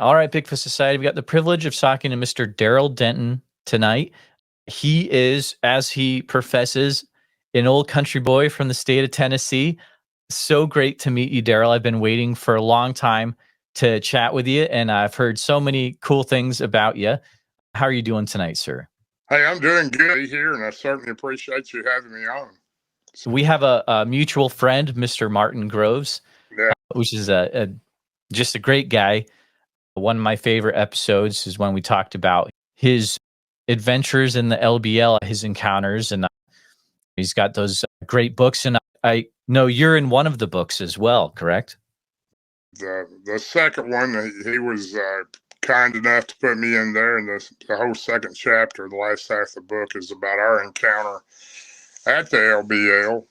All right, Bigfoot Society. We got the privilege of talking to Mr. Darrell Denton tonight. He is, as he professes, an old country boy from the state of Tennessee. So great to meet you, Darrell. I've been waiting for a long time to chat with you, and I've heard so many cool things about you. How are you doing tonight, sir? Hey, I'm doing good here, and I certainly appreciate you having me on. We have a mutual friend, Mr. Martin Groves, Yeah. which is just a great guy. One of my favorite episodes is when we talked about his adventures in the LBL, his encounters, and he's got those great books. And I know you're in one of the books as well, correct? The second one, he was kind enough to put me in there, and the whole second chapter, the last half of the book, is about our encounter at the LBL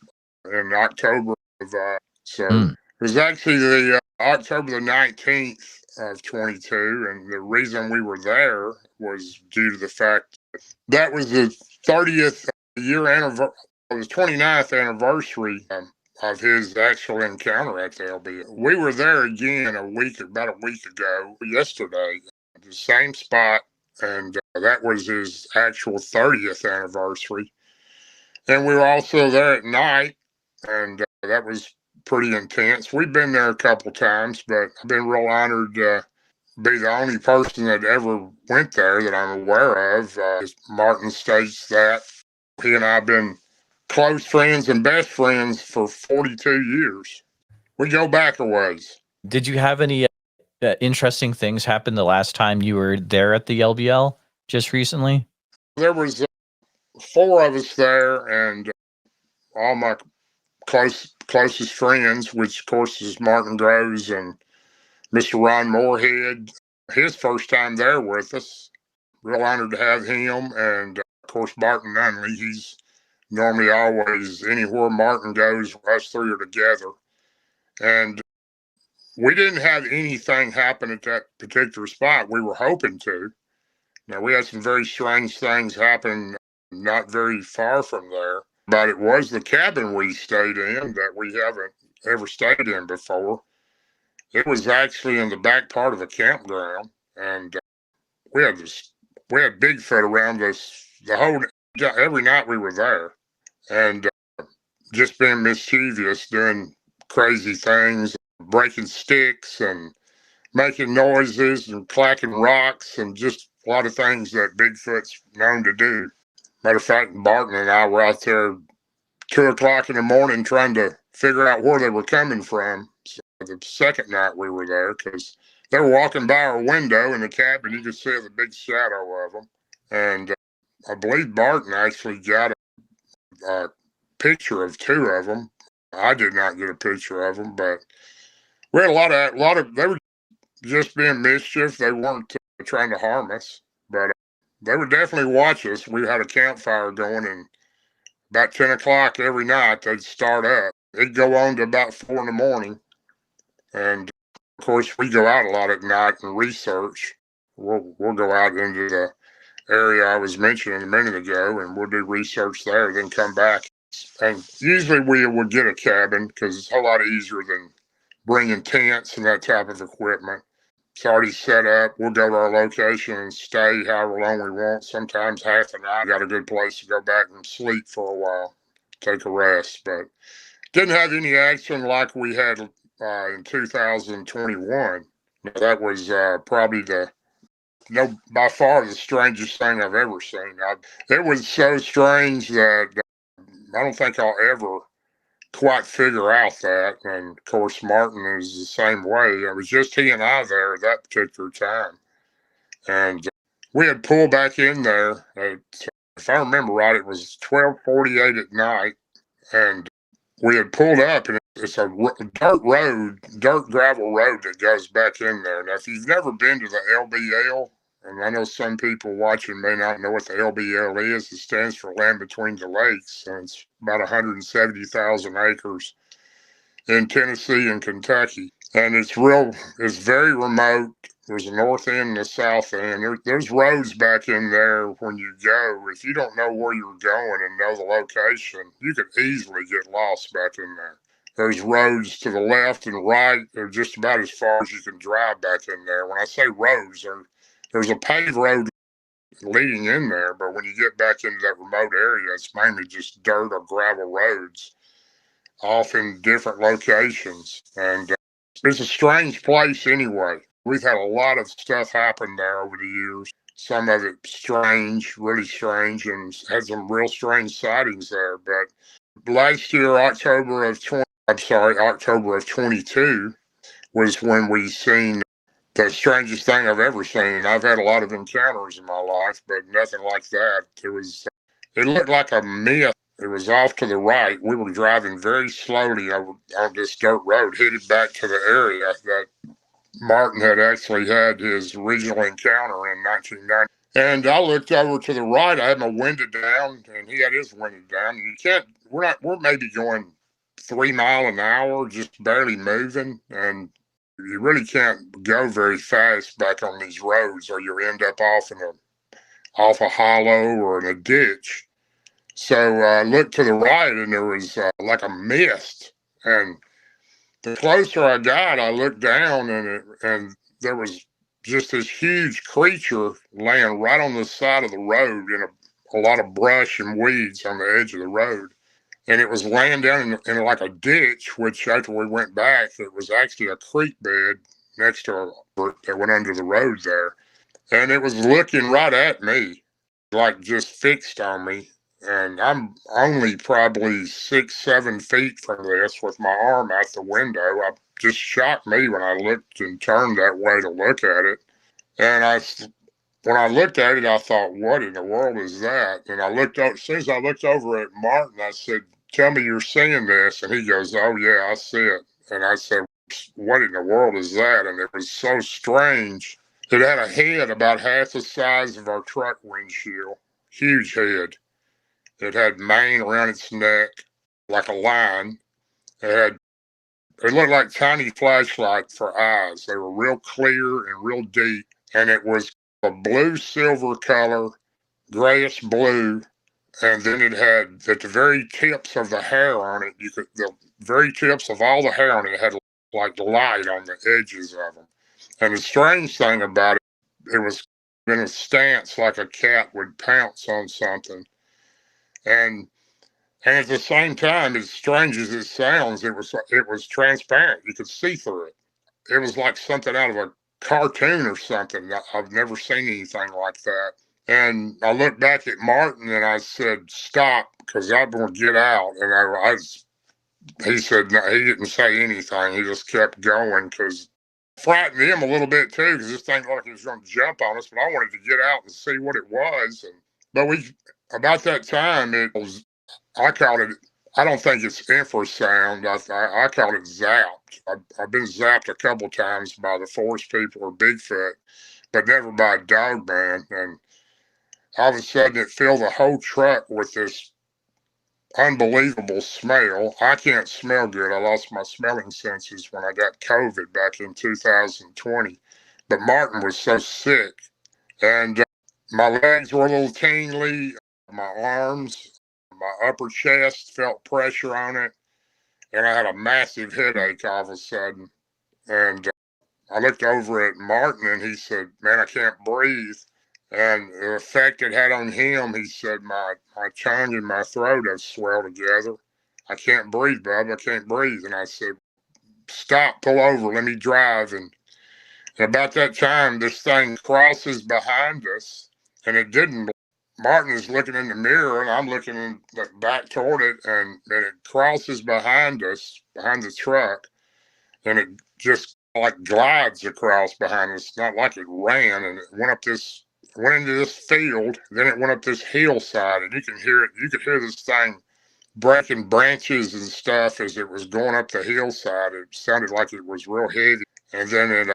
in October of it was actually the October the 19th of 22, and the reason we were there was due to the fact that was the 30th year anniversary, it was 29th anniversary of his actual encounter at the LBL. We were there again about a week ago, yesterday, the same spot, and that was his actual 30th anniversary. And we were also there at night, and that was pretty intense. We've been there a couple times, but I've been real honored to be the only person that ever went there that I'm aware of. Martin states that he and I have been close friends and best friends for 42 years. We go back a ways. Did you have any interesting things happen the last time you were there at the LBL just recently? There was 4 of us there, and all my closest friends, which of course is Martin Groves and Mr. Ron Moorhead, his first time there with us. Real honored to have him, and of course Martin Nunley. He's normally always anywhere Martin goes, us 3 are together. And we didn't have anything happen at that particular spot. We were hoping to. Now, we had some very strange things happen not very far from there, but it was the cabin we stayed in that we haven't ever stayed in before. It was actually in the back part of a campground, and we had Bigfoot around us every night we were there, and just being mischievous, doing crazy things, breaking sticks and making noises and clacking rocks, and just a lot of things that Bigfoot's known to do. Matter of fact, Barton and I were out there 2:00 in the morning trying to figure out where they were coming from. So the second night we were there, because they were walking by our window in the cabin, you could see the big shadow of them. And I believe Barton actually got a picture of 2 of them. I did not get a picture of them, but we had a lot of. They were just being mischief. They weren't trying to harm us, but they would definitely watch us. We had a campfire going, and about 10:00 every night they'd start up. It'd go on to about 4 in the morning, and of course we go out a lot at night and research. We'll go out into the area I was mentioning a minute ago, and we'll do research there, then come back. And usually we would get a cabin because it's a whole lot easier than bringing tents and that type of equipment. It's already set up. We'll go to our location and stay however long we want. Sometimes half the night. Got a good place to go back and sleep for a while, take a rest. But didn't have any action like we had in 2021. That was probably by far the strangest thing I've ever seen. It was so strange that I don't think I'll ever quite figure out that. And of course, Martin is the same way. It was just he and I there at that particular time. And we had pulled back in there at, if I remember right, it was 12:48 at night. And we had pulled up, and it's a dirt gravel road that goes back in there. Now, if you've never been to the LBL, and I know some people watching may not know what the LBL is. It stands for Land Between the Lakes, and it's about 170,000 acres in Tennessee and Kentucky. And it's very remote. There's a north end and a south end. There's roads back in there when you go. If you don't know where you're going and know the location, you could easily get lost back in there. There's roads to the left and right. They're just about as far as you can drive back in there. When I say roads, there's a paved road leading in there, but when you get back into that remote area, it's mainly just dirt or gravel roads, off in different locations. And it's a strange place anyway. We've had a lot of stuff happen there over the years. Some of it strange, really strange, and had some real strange sightings there. But last year, October of 22 was when we seen the strangest thing I've ever seen. I've had a lot of encounters in my life, but nothing like that. It looked like a myth. It was off to the right. We were driving very slowly on this dirt road, headed back to the area that Martin had actually had his original encounter in 1990. And I looked over to the right. I had my window down, and he had his window down. And we're maybe going 3 miles an hour, just barely moving. And you really can't go very fast back on these roads, or you'll end up off a hollow or in a ditch. So I looked to the right, and there was like a mist. And the closer I got, I looked down, and there was just this huge creature laying right on the side of the road in a lot of brush and weeds on the edge of the road. And it was laying down in like a ditch, which after we went back, it was actually a creek bed next to a that went under the road there. And it was looking right at me, like just fixed on me. And I'm only probably 6, 7 feet from this with my arm out the window. It just shocked me when I looked and turned that way to look at it. And when I looked at it, I thought, what in the world is that? And as soon as I looked over at Martin, I said, tell me you're seeing this. And he goes, oh yeah, I see it. And I said, what in the world is that? And it was so strange. It had a head about half the size of our truck windshield, huge head. It had mane around its neck, like a line. It looked like tiny flashlights for eyes. They were real clear and real deep. And it was a blue silver color, grayish blue. And then it had at the very tips of the hair on it, the very tips of all the hair on it had like light on the edges of them. And the strange thing about it, it was in a stance like a cat would pounce on something. And at the same time, as strange as it sounds, it was transparent. You could see through it. It was like something out of a cartoon or something. I've never seen anything like that. And I looked back at Martin and I said, stop, because I'm going to get out. And he said, no, he didn't say anything. He just kept going because frightened him a little bit too, because this thing looked like it was going to jump on us. But I wanted to get out and see what it was. But about that time, I called it, I don't think it's infrasound. I called it zapped. I've been zapped a couple times by the forest people or Bigfoot, but never by a Dogman. And all of a sudden, it filled the whole truck with this unbelievable smell. I can't smell good. I lost my smelling senses when I got COVID back in 2020. But Martin was so sick. And my legs were a little tingly, my arms, my upper chest felt pressure on it, and I had a massive headache all of a sudden. And I looked over at Martin, and he said, man, I can't breathe. And the effect it had on him, he said, my tongue and my throat have swelled together. I can't breathe, bub. I can't breathe. And I said, stop, pull over, let me drive. And about that time, this thing crosses behind us, and it didn't. Martin is looking in the mirror, and I'm looking back toward it, and it crosses behind us, behind the truck, and it just like glides across behind us, not like it ran, and it went into this field, then it went up this hillside, and you could hear this thing breaking branches and stuff as it was going up the hillside. It sounded like it was real heavy, and then I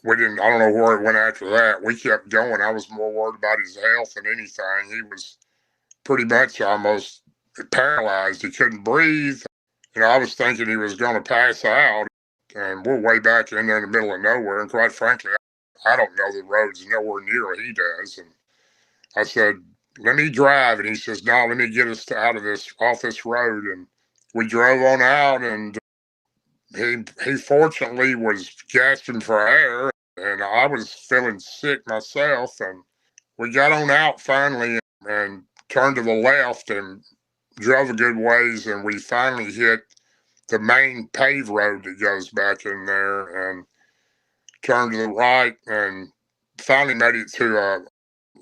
don't know where it went after that. We kept going. I was more worried about his health than anything. He was pretty much almost paralyzed. He couldn't breathe. I was thinking he was going to pass out. And we're way back in there in the middle of nowhere. And quite frankly, I don't know the roads nowhere near what he does. And I said, let me drive. And he says, no, let me get us off this road. And we drove on out, and he fortunately was gasping for air, and I was feeling sick myself. And we got on out finally and turned to the left and drove a good ways, and we finally hit the main paved road that goes back in there, and turned to the right and finally made it to a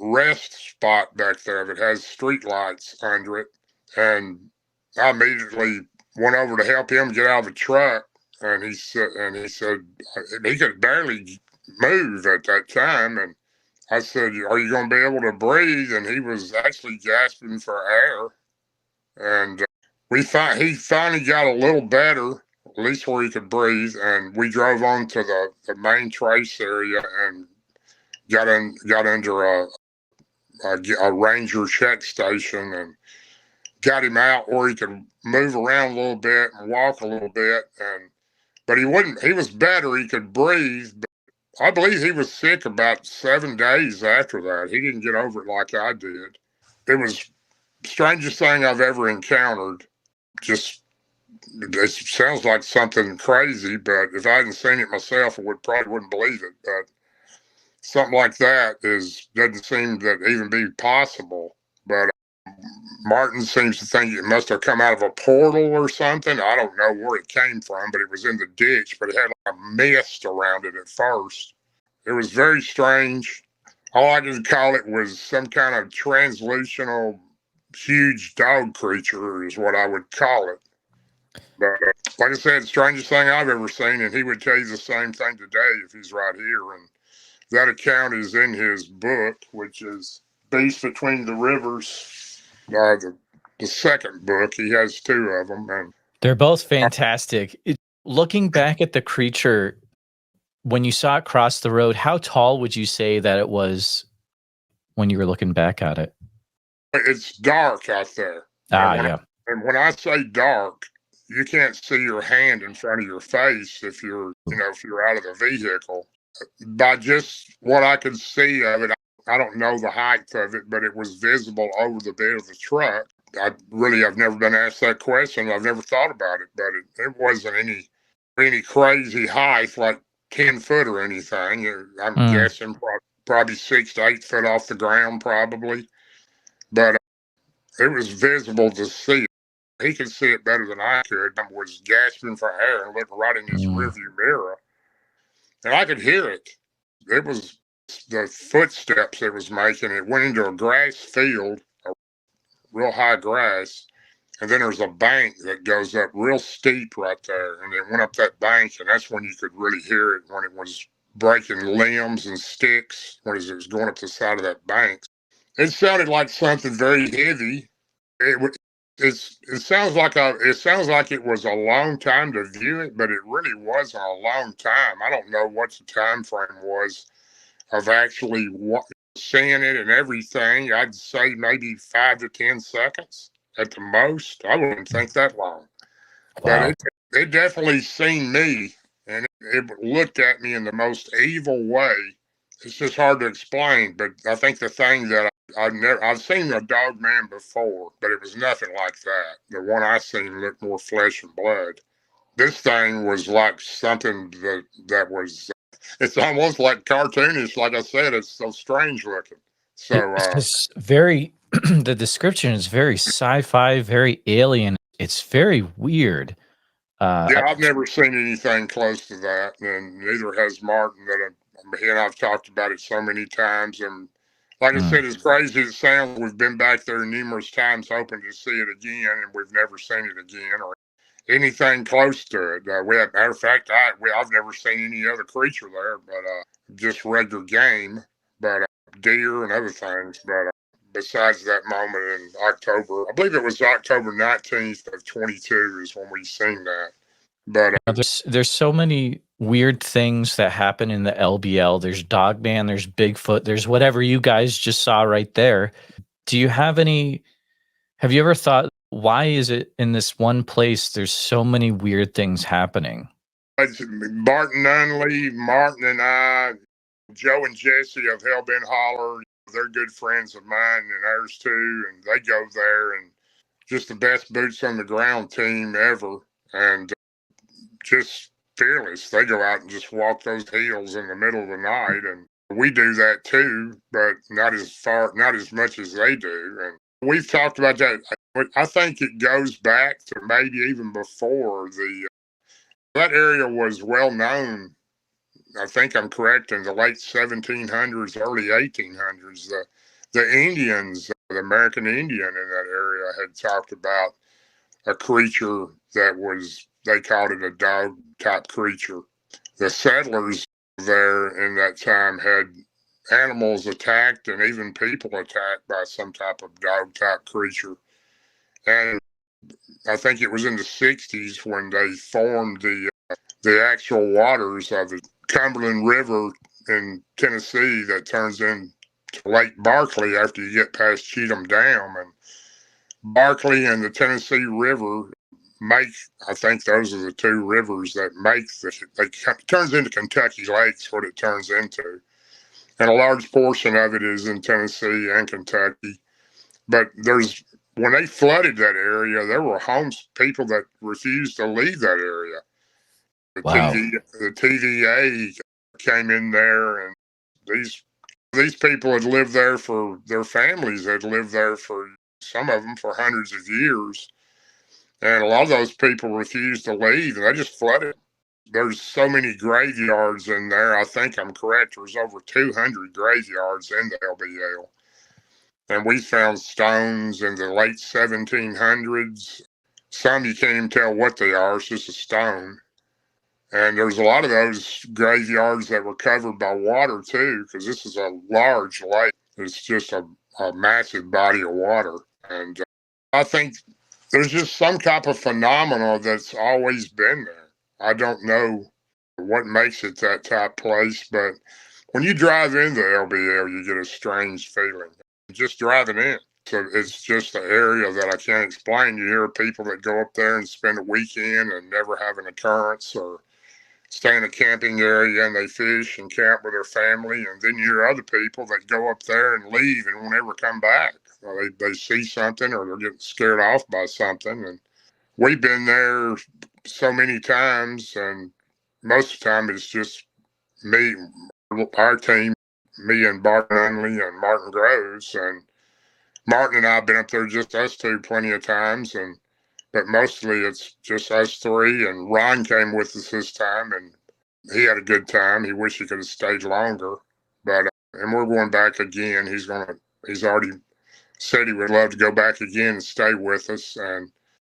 rest spot back there that has street lights under it. And I immediately went over to help him get out of the truck, and he said he could barely move at that time. And I said, "Are you going to be able to breathe?" And he was actually gasping for air. And he finally got a little better, at least where he could breathe. And we drove on to the main trace area and got under a ranger check station and got him out where he could move around a little bit and walk a little bit. But he was better. He could breathe. But I believe he was sick about 7 days after that. He didn't get over it like I did. It was the strangest thing I've ever encountered. Just, it sounds like something crazy, but if I hadn't seen it myself, I probably wouldn't believe it. But something like that doesn't seem to even be possible. But Martin seems to think it must have come out of a portal or something. I don't know where it came from, but it was in the ditch, but it had like a mist around it at first. It was very strange. All I could call it was some kind of translucent, huge dog creature is what I would call it. But like I said, strangest thing I've ever seen, and he would tell you the same thing today if he's right here. And that account is in his book, which is Beast Between the Rivers, the second book. He has 2 of them. And they're both fantastic. Looking back at the creature, when you saw it cross the road, how tall would you say that it was when you were looking back at it? It's dark out there. Yeah. And when I say dark, you can't see your hand in front of your face if you're out of the vehicle. By just what I could see of it, I don't know the height of it, but it was visible over the bed of the truck. I've never been asked that question. I've never thought about it, but it wasn't any crazy height, like 10 foot or anything. I'm guessing probably 6 to 8 foot off the ground, probably. But it was visible to see. He could see it better than I could. I was gasping for air and looking right in his rearview mirror. And I could hear it. It was the footsteps it was making. It went into a grass field, a real high grass. And then there's a bank that goes up real steep right there. And it went up that bank, and that's when you could really hear it, when it was breaking limbs and sticks, when it was going up the side of that bank. It sounded like something very heavy. It sounds like it was a long time to view it, but it really wasn't a long time. I don't know what the time frame was of actually seeing it and everything. I'd say maybe 5 to 10 seconds at the most. I wouldn't think that long. Wow. But it definitely seen me, and it looked at me in the most evil way. It's just hard to explain, but I think the thing that I've seen a Dogman before, but it was nothing like that. The one I seen looked more flesh and blood. This thing was like something that was, it's almost like cartoonish. Like I said, it's so strange looking. So It's very, the description is very sci-fi, very alien. It's very weird. yeah, I've never seen anything close to that, and neither has Martin. He and I've talked about it so many times, and like I said, as crazy as it sounds, we've been back there numerous times hoping to see it again, and we've never seen it again or anything close to it. Matter of fact, I've never seen any other creature there, but just regular game, but deer and other things. But besides that moment in October, I believe it was October 19th of 22 is when we seen that. But there's so many weird things that happen in the LBL. There's Dogman, there's Bigfoot, there's whatever you guys just saw right there. Have you ever thought, why is it in this one place there's so many weird things happening? Barton Nunley, Martin and I, Joe and Jesse of Hellbent Holler, they're good friends of mine and ours too, and they go there, and just the best boots on the ground team ever. And just fearless. They go out and just walk those hills in the middle of the night, and we do that too, but not as much as they do. And we've talked about that. I think it goes back to maybe even before that area was well known. I think I'm correct, in the late 1700s, early 1800s. The Indians, the American Indian in that area, had talked about a creature that they called it a dog type creature. The settlers there in that time had animals attacked and even people attacked by some type of dog type creature. And I think it was in the 60s when they formed the actual waters of the Cumberland River in Tennessee that turns into Lake Barkley after you get past Cheatham Dam. And Barkley and the Tennessee River I think those are the two rivers that it turns into Kentucky Lakes, what it turns into. And a large portion of it is in Tennessee and Kentucky. But when they flooded that area, there were people that refused to leave that area. Wow. The TVA came in there, and these people had lived there their families had lived there for, some of them, for hundreds of years. And a lot of those people refused to leave, and they just flooded. There's so many graveyards in there. I think I'm correct. There's over 200 graveyards in the LBL. And we found stones in the late 1700s. Some you can't even tell what they are. It's just a stone. And there's a lot of those graveyards that were covered by water too, because this is a large lake. It's just a massive body of water. And I think there's just some type of phenomena that's always been there. I don't know what makes it that type place, but when you drive into LBL, you get a strange feeling just driving in. So it's just an area that I can't explain. You hear people that go up there and spend a weekend and never have an occurrence, or stay in a camping area and they fish and camp with their family. And then you hear other people that go up there and leave and won't ever come back. They see something, or they're getting scared off by something. And we've been there so many times, and most of the time it's just me, our team, me and Bart Nunley and Martin Groves. And Martin and I have been up there, just us two, plenty of times. But mostly it's just us three. And Ron came with us this time, and he had a good time. He wished he could have stayed longer, but and we're going back again. He's already said he would love to go back again and stay with us. And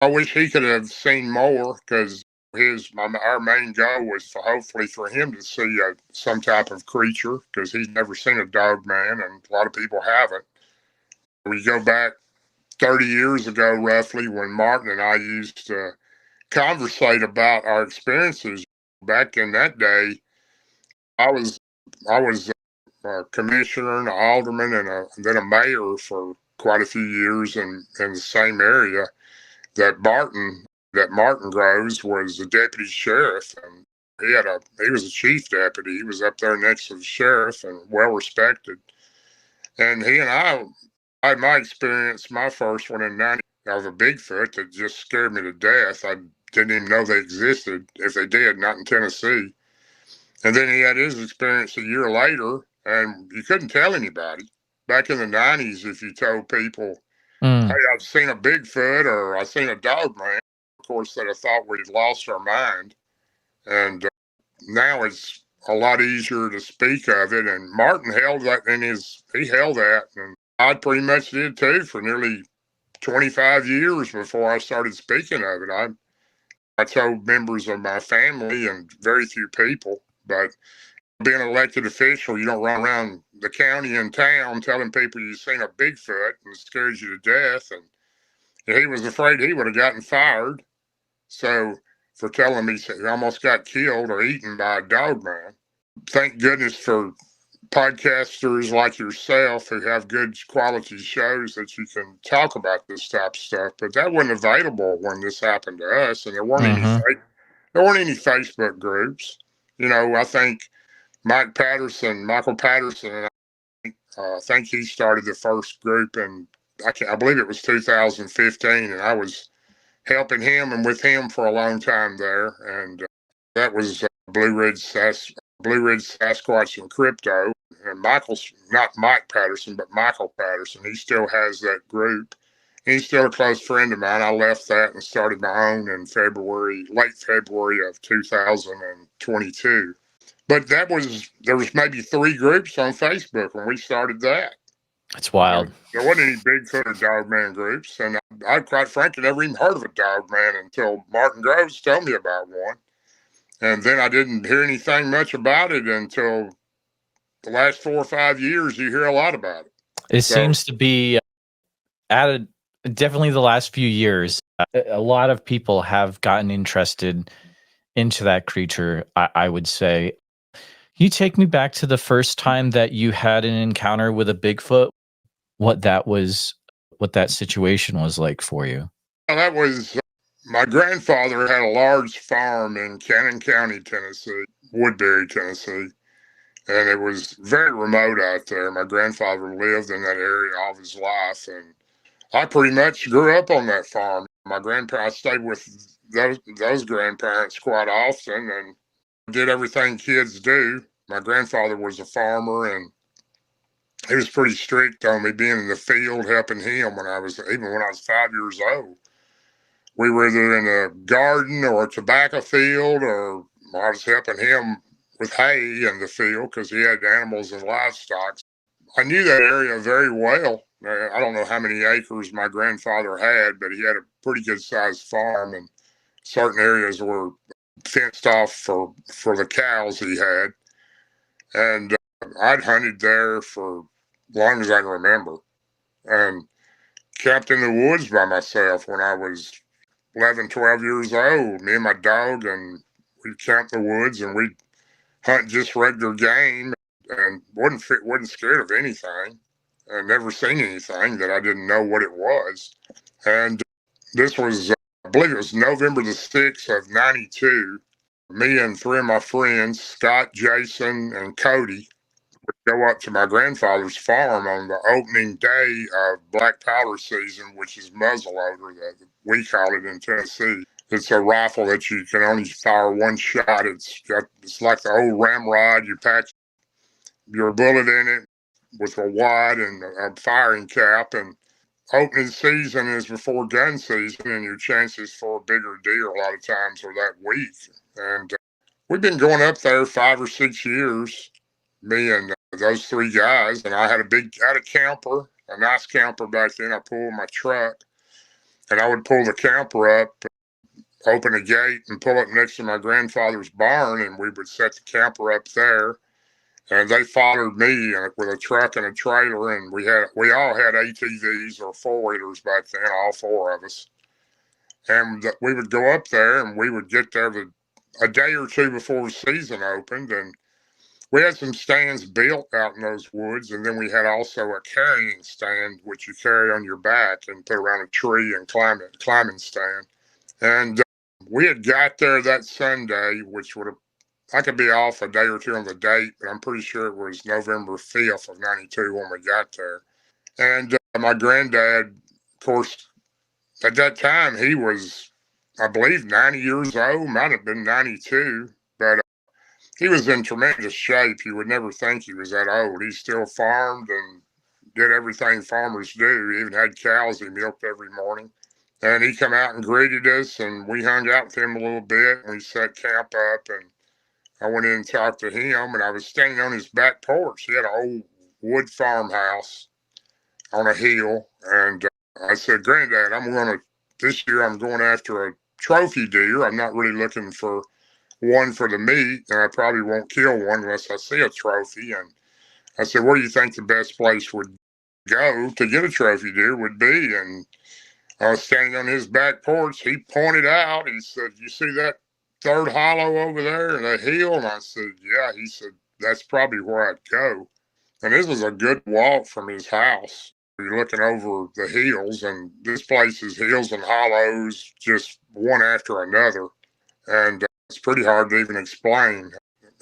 I wish he could have seen more, because our main goal was hopefully for him to see some type of creature, because he's never seen a Dogman, and a lot of people haven't. We go back 30 years ago, roughly, when Martin and I used to conversate about our experiences. Back in that day, I was a commissioner and an alderman and then a mayor for quite a few years in the same area. That Martin Groves was the deputy sheriff, and he was a chief deputy. He was up there next to the sheriff and well respected. And he and I had my experience, my first one in '90, of a Bigfoot that just scared me to death. I didn't even know they existed. If they did, not in Tennessee. And then he had his experience a year later, and you couldn't tell anybody. Back in the '90s, if you told people, hey, I've seen a Bigfoot or I've seen a Dogman, of course, they'd have thought we'd lost our mind. And now it's a lot easier to speak of it. And Martin held that he held that. And I pretty much did too for nearly 25 years before I started speaking of it. I told members of my family and very few people, but being an elected official, you don't run around the county and town telling people you've seen a Bigfoot and it scares you to death. And he was afraid he would have gotten fired. So for telling me he almost got killed or eaten by a Dogman. Thank goodness for podcasters like yourself who have good quality shows that you can talk about this type of stuff. But that wasn't available when this happened to us, and there weren't any Facebook groups. I think Michael Patterson, and I think he started the first group, and I believe it was 2015, and I was helping him and with him for a long time there. And That was Blue Ridge Sasquatch and Crypto. And not Mike Patterson, but Michael Patterson. He still has that group. He's still a close friend of mine. I left that and started my own in late February of 2022. But there was maybe 3 groups on Facebook when we started that. It's wild. There wasn't any Bigfoot or Dogman groups, and I quite frankly never even heard of a Dogman until Martin Groves told me about one. And then I didn't hear anything much about it until the last 4 or 5 years. You hear a lot about it. It seems to be added definitely the last few years. A lot of people have gotten interested into that creature, I would say. Can you take me back to the first time that you had an encounter with a Bigfoot? What that situation was like for you? Well, that was my grandfather had a large farm in Cannon County, Tennessee, Woodbury, Tennessee, and it was very remote out there. My grandfather lived in that area all of his life, and I pretty much grew up on that farm. I stayed with those grandparents quite often and did everything kids do. My grandfather was a farmer, and he was pretty strict on me being in the field helping him when I was 5 years old. We were either in a garden or a tobacco field, or I was helping him with hay in the field because he had animals and livestock. I knew that area very well. I don't know how many acres my grandfather had, but he had a pretty good sized farm, and certain areas were fenced off for the cows he had. And I'd hunted there for as long as I can remember, and camped in the woods by myself when I was 11, 12 years old. Me and my dog, and we'd camp in the woods, and we'd hunt just regular game, and wasn't scared of anything, and never seen anything that I didn't know what it was. And this was, I believe it was November the 6th of 92. Me and 3 of my friends, Scott, Jason, and Cody, would go up to my grandfather's farm on the opening day of black powder season, which is muzzleloader, that we call it in Tennessee. It's a rifle that you can only fire one shot. It's like the old ramrod. You pack your bullet in it with a wad and a firing cap. And opening season is before gun season, and your chances for a bigger deer a lot of times are that weak. And we've been going up there 5 or 6 years, me and those 3 guys. And I had a camper, a nice camper back then. I pulled my truck, and I would pull the camper up, open a gate, and pull it next to my grandfather's barn, and we would set the camper up there. And they followed me with a truck and a trailer, and we all had ATVs or 4-wheelers back then, all 4 of us. And we would go up there, and we would get there a day or 2 before the season opened, and we had some stands built out in those woods, and then we had also a carrying stand, which you carry on your back and put around a tree and climbing stand. And we had got there that Sunday, I could be off a day or 2 on the date, but I'm pretty sure it was November 5th of 92 when we got there. And my granddad, of course, at that time, he was, I believe, 90 years old, might have been 92, but he was in tremendous shape. You would never think he was that old. He still farmed and did everything farmers do. He even had cows he milked every morning. And he come out and greeted us, and we hung out with him a little bit, and we set camp up, and I went in and talked to him, and I was standing on his back porch. He had an old wood farmhouse on a hill, and I said, "Granddad, this year I'm going after a trophy deer. I'm not really looking for one for the meat, and I probably won't kill one unless I see a trophy." And I said, "Where do you think the best place would go to get a trophy deer would be?" And I was standing on his back porch. He pointed out, he said, "You see that third hollow over there in the hill?" And I said, "Yeah." He said, "That's probably where I'd go." And this was a good walk from his house. You're looking over the hills, and this place is hills and hollows, just one after another. And it's pretty hard to even explain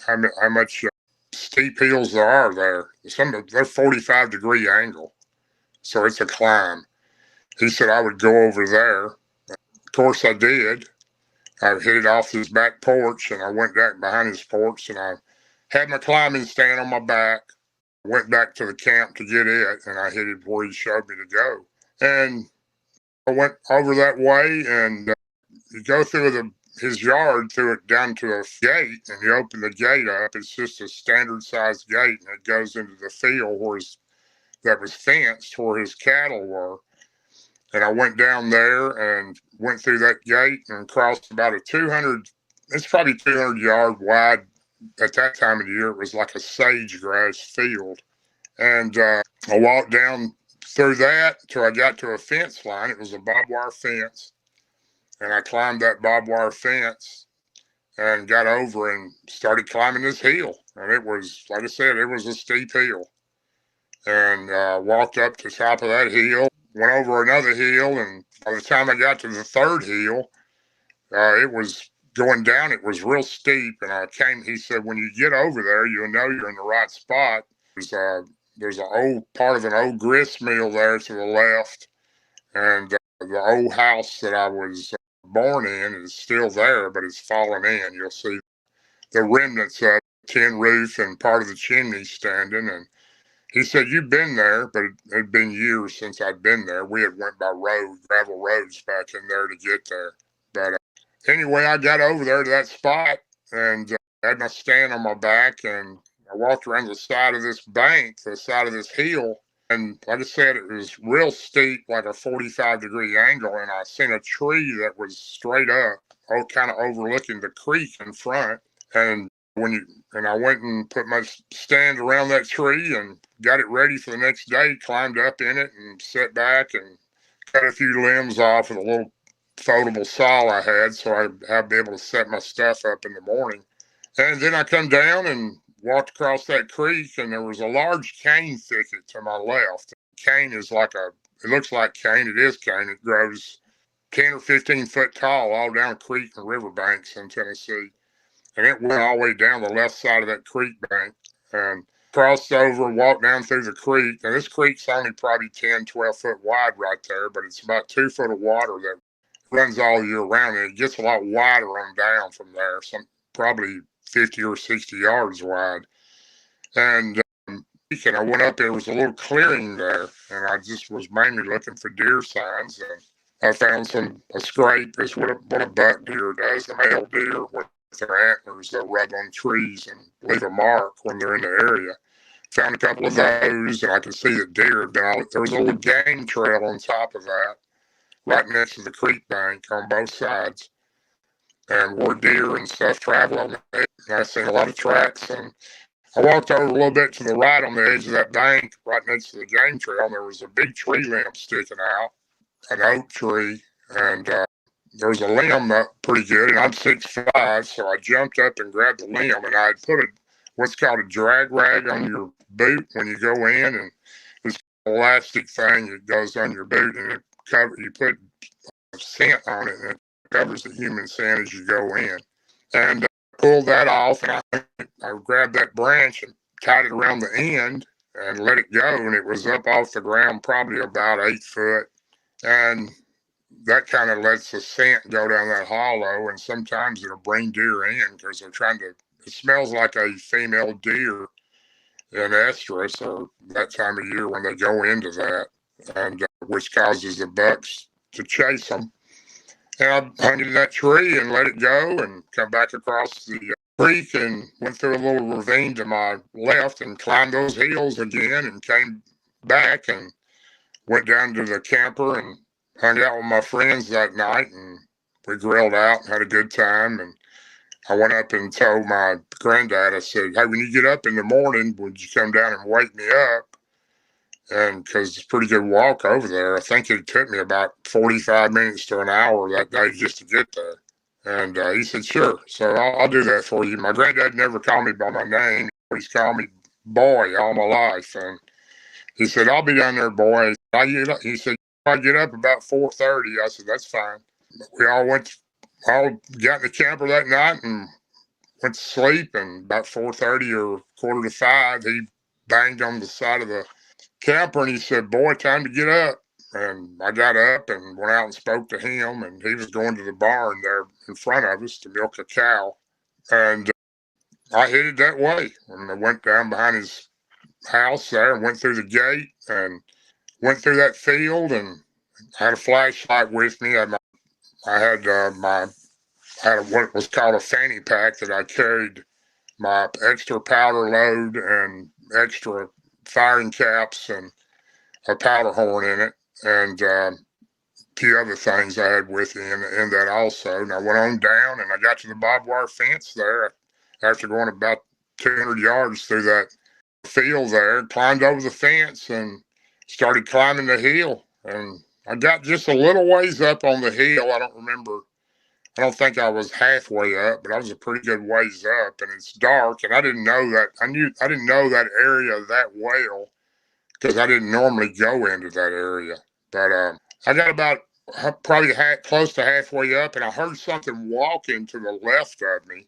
how much steep hills there are there. They're 45-degree angle, so it's a climb. He said I would go over there. Of course I did. I hit it off his back porch, and I went back behind his porch, and I had my climbing stand on my back. Went back to the camp to get it, and I hit it where he showed me to go. And I went over that way, and you go through his yard, through it down to a gate, and you open the gate up. It's just a standard sized gate, and it goes into the field that was fenced where his cattle were. And I went down there and went through that gate and crossed about it's probably 200-yard wide. At that time of the year, it was like a sagebrush field. And I walked down through that till I got to a fence line. It was a barbed wire fence. And I climbed that barbed wire fence and got over and started climbing this hill. And it was, like I said, it was a steep hill. And walked up to the top of that hill, went over another hill, and by the time I got to the third hill, it was going down. It was real steep, and he said, when you get over there, you'll know you're in the right spot. There's an old part of an old grist mill there to the left, and the old house that I was born in is still there, but it's fallen in. You'll see the remnants of tin roof and part of the chimney standing. And he said, you've been there, but it had been years since I'd been there. We had went by gravel roads back in there to get there. But anyway, I got over there to that spot and had my stand on my back, and I walked around the side of this bank, the side of this hill. And like I said, it was real steep, like a 45-degree angle. And I seen a tree that was straight up, kind of overlooking the creek in front. And I went and put my stand around that tree and got it ready for the next day, climbed up in it and sat back and cut a few limbs off with a little foldable saw I had, so I'd be able to set my stuff up in the morning. And then I come down and walked across that creek, and there was a large cane thicket to my left. Cane is it looks like cane. It is cane. It grows 10 or 15 foot tall all down creek and riverbanks in Tennessee. And it went all the way down the left side of that creek bank and crossed over and walked down through the creek. And this creek's only probably 10, 12 foot wide right there, but it's about 2 foot of water that runs all year round. And it gets a lot wider on down from there, probably 50 or 60 yards wide. And I went up there was a little clearing there, and I just was mainly looking for deer signs. And I found a scrape. It's what a buck deer does, a male deer with their antlers. They'll rub on trees and leave a mark when they're in the area. Found a couple of those, and I could see the deer had been there was a little game trail on top of that, right next to the creek bank on both sides. And where deer and stuff travel on it. And I seen a lot of tracks, and I walked over a little bit to the right on the edge of that bank, right next to the game trail, and there was a big tree limb sticking out, an oak tree, and there was a limb up pretty good, and I'm 6'5", so I jumped up and grabbed the limb, and I had put what's called a drag rag on your boot when you go in, and it's an elastic thing that goes on your boot, and you put scent on it, and it covers the human scent as you go in. And pulled that off, and I grabbed that branch and tied it around the end and let it go, and it was up off the ground probably about 8 foot. And that kind of lets the scent go down that hollow, and sometimes it'll bring deer in because it smells like a female deer in estrus or that time of year when they go into that, and which causes the bucks to chase them. And I hung it in that tree and let it go and come back across the creek and went through a little ravine to my left and climbed those hills again and came back and went down to the camper and hung out with my friends that night, and we grilled out and had a good time. And I went up and told my granddad, I said, hey, when you get up in the morning, would you come down and wake me up? And because it's a pretty good walk over there. I think it took me about 45 minutes to an hour that day just to get there. And he said, sure. So I'll do that for you. My granddad never called me by my name. He's called me boy all my life. And he said, I'll be down there, boy. He said, I get up about 4:30. I said, that's fine. We all got in the camper that night and went to sleep. And about 4:30 or 4:45, he banged on the side of the camper and he said, boy, time to get up. And I got up and went out and spoke to him, and he was going to the barn there in front of us to milk a cow. And I headed that way. And I went down behind his house there and went through the gate and went through that field, and had a flashlight with me. I had what was called a fanny pack that I carried my extra powder load and extra firing caps and a powder horn in it, and a few other things I had with me in that also. And I went on down and I got to the barbed wire fence there after going about 200 yards through that field there, climbed over the fence and started climbing the hill. And I got just a little ways up on the hill. I don't think I was halfway up, but I was a pretty good ways up, and it's dark, and I didn't know that area that well because I didn't normally go into that area. But I got about probably close to halfway up, and I heard something walking to the left of me,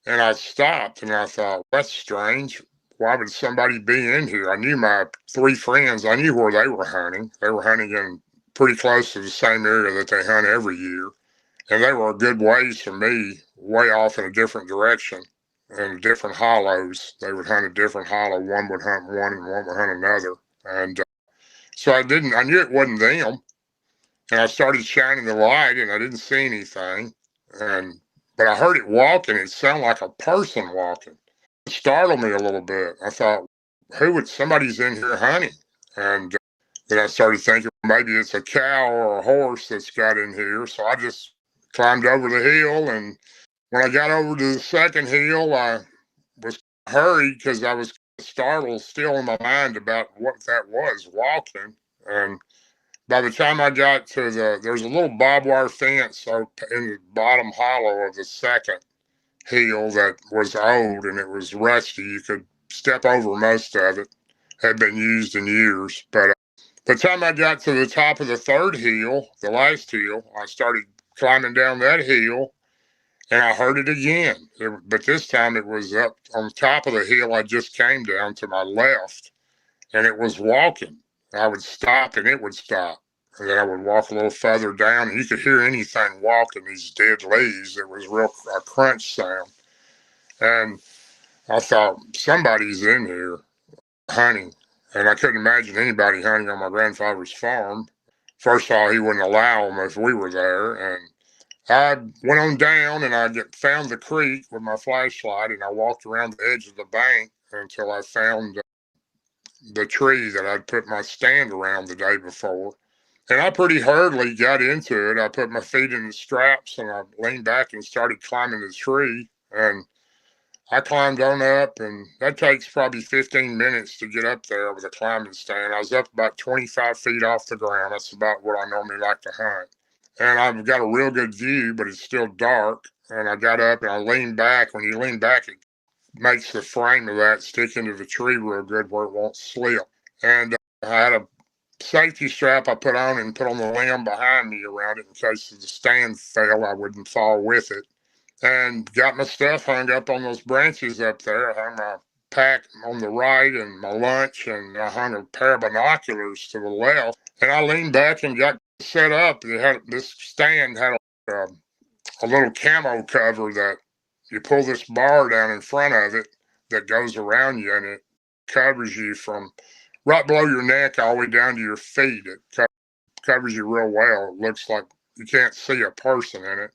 and I stopped, and I thought, that's strange. Why would somebody be in here? I knew my three friends. I knew where they were hunting. They were hunting in pretty close to the same area that they hunt every year. And they were a good ways from me, way off in a different direction, in different hollows. They would hunt a different hollow. One would hunt one and one would hunt another. And so I knew it wasn't them. And I started shining the light and I didn't see anything. But I heard it walking. It sounded like a person walking. It startled me a little bit. I thought, somebody's in here hunting. And then I started thinking, maybe it's a cow or a horse that's got in here. So I just climbed over the hill, and when I got over to the second hill, I was hurried because I was startled still in my mind about what that was walking. And by the time I got to there's a little barbed wire fence in the bottom hollow of the second hill that was old and it was rusty. You could step over most of it. Had been used in years. But by the time I got to the top of the third hill, the last hill, I started climbing down that hill, and I heard it again. But this time it was up on top of the hill I just came down to my left, and it was walking. I would stop, and it would stop. And then I would walk a little further down, and you could hear anything walking, these dead leaves. It was a crunch sound. And I thought, somebody's in here hunting. And I couldn't imagine anybody hunting on my grandfather's farm. First of all, he wouldn't allow them if we were there. And I went on down and I found the creek with my flashlight, and I walked around the edge of the bank until I found the tree that I'd put my stand around the day before. And I pretty hurriedly got into it. I put my feet in the straps and I leaned back and started climbing the tree. And I climbed on up, and that takes probably 15 minutes to get up there with a climbing stand. I was up about 25 feet off the ground. That's about what I normally like to hunt. And I've got a real good view, but it's still dark. And I got up and I leaned back. When you lean back, it makes the frame of that stick into the tree real good where it won't slip. And I had a safety strap I put on and put on the limb behind me around it in case the stand fell, I wouldn't fall with it. And got my stuff hung up on those branches up there. I hung my pack on the right and my lunch, and I hung a pair of binoculars to the left. And I leaned back and got set up. This stand had a little camo cover that you pull this bar down in front of it that goes around you, and it covers you from right below your neck all the way down to your feet. It covers you real well. It looks like you can't see a person in it.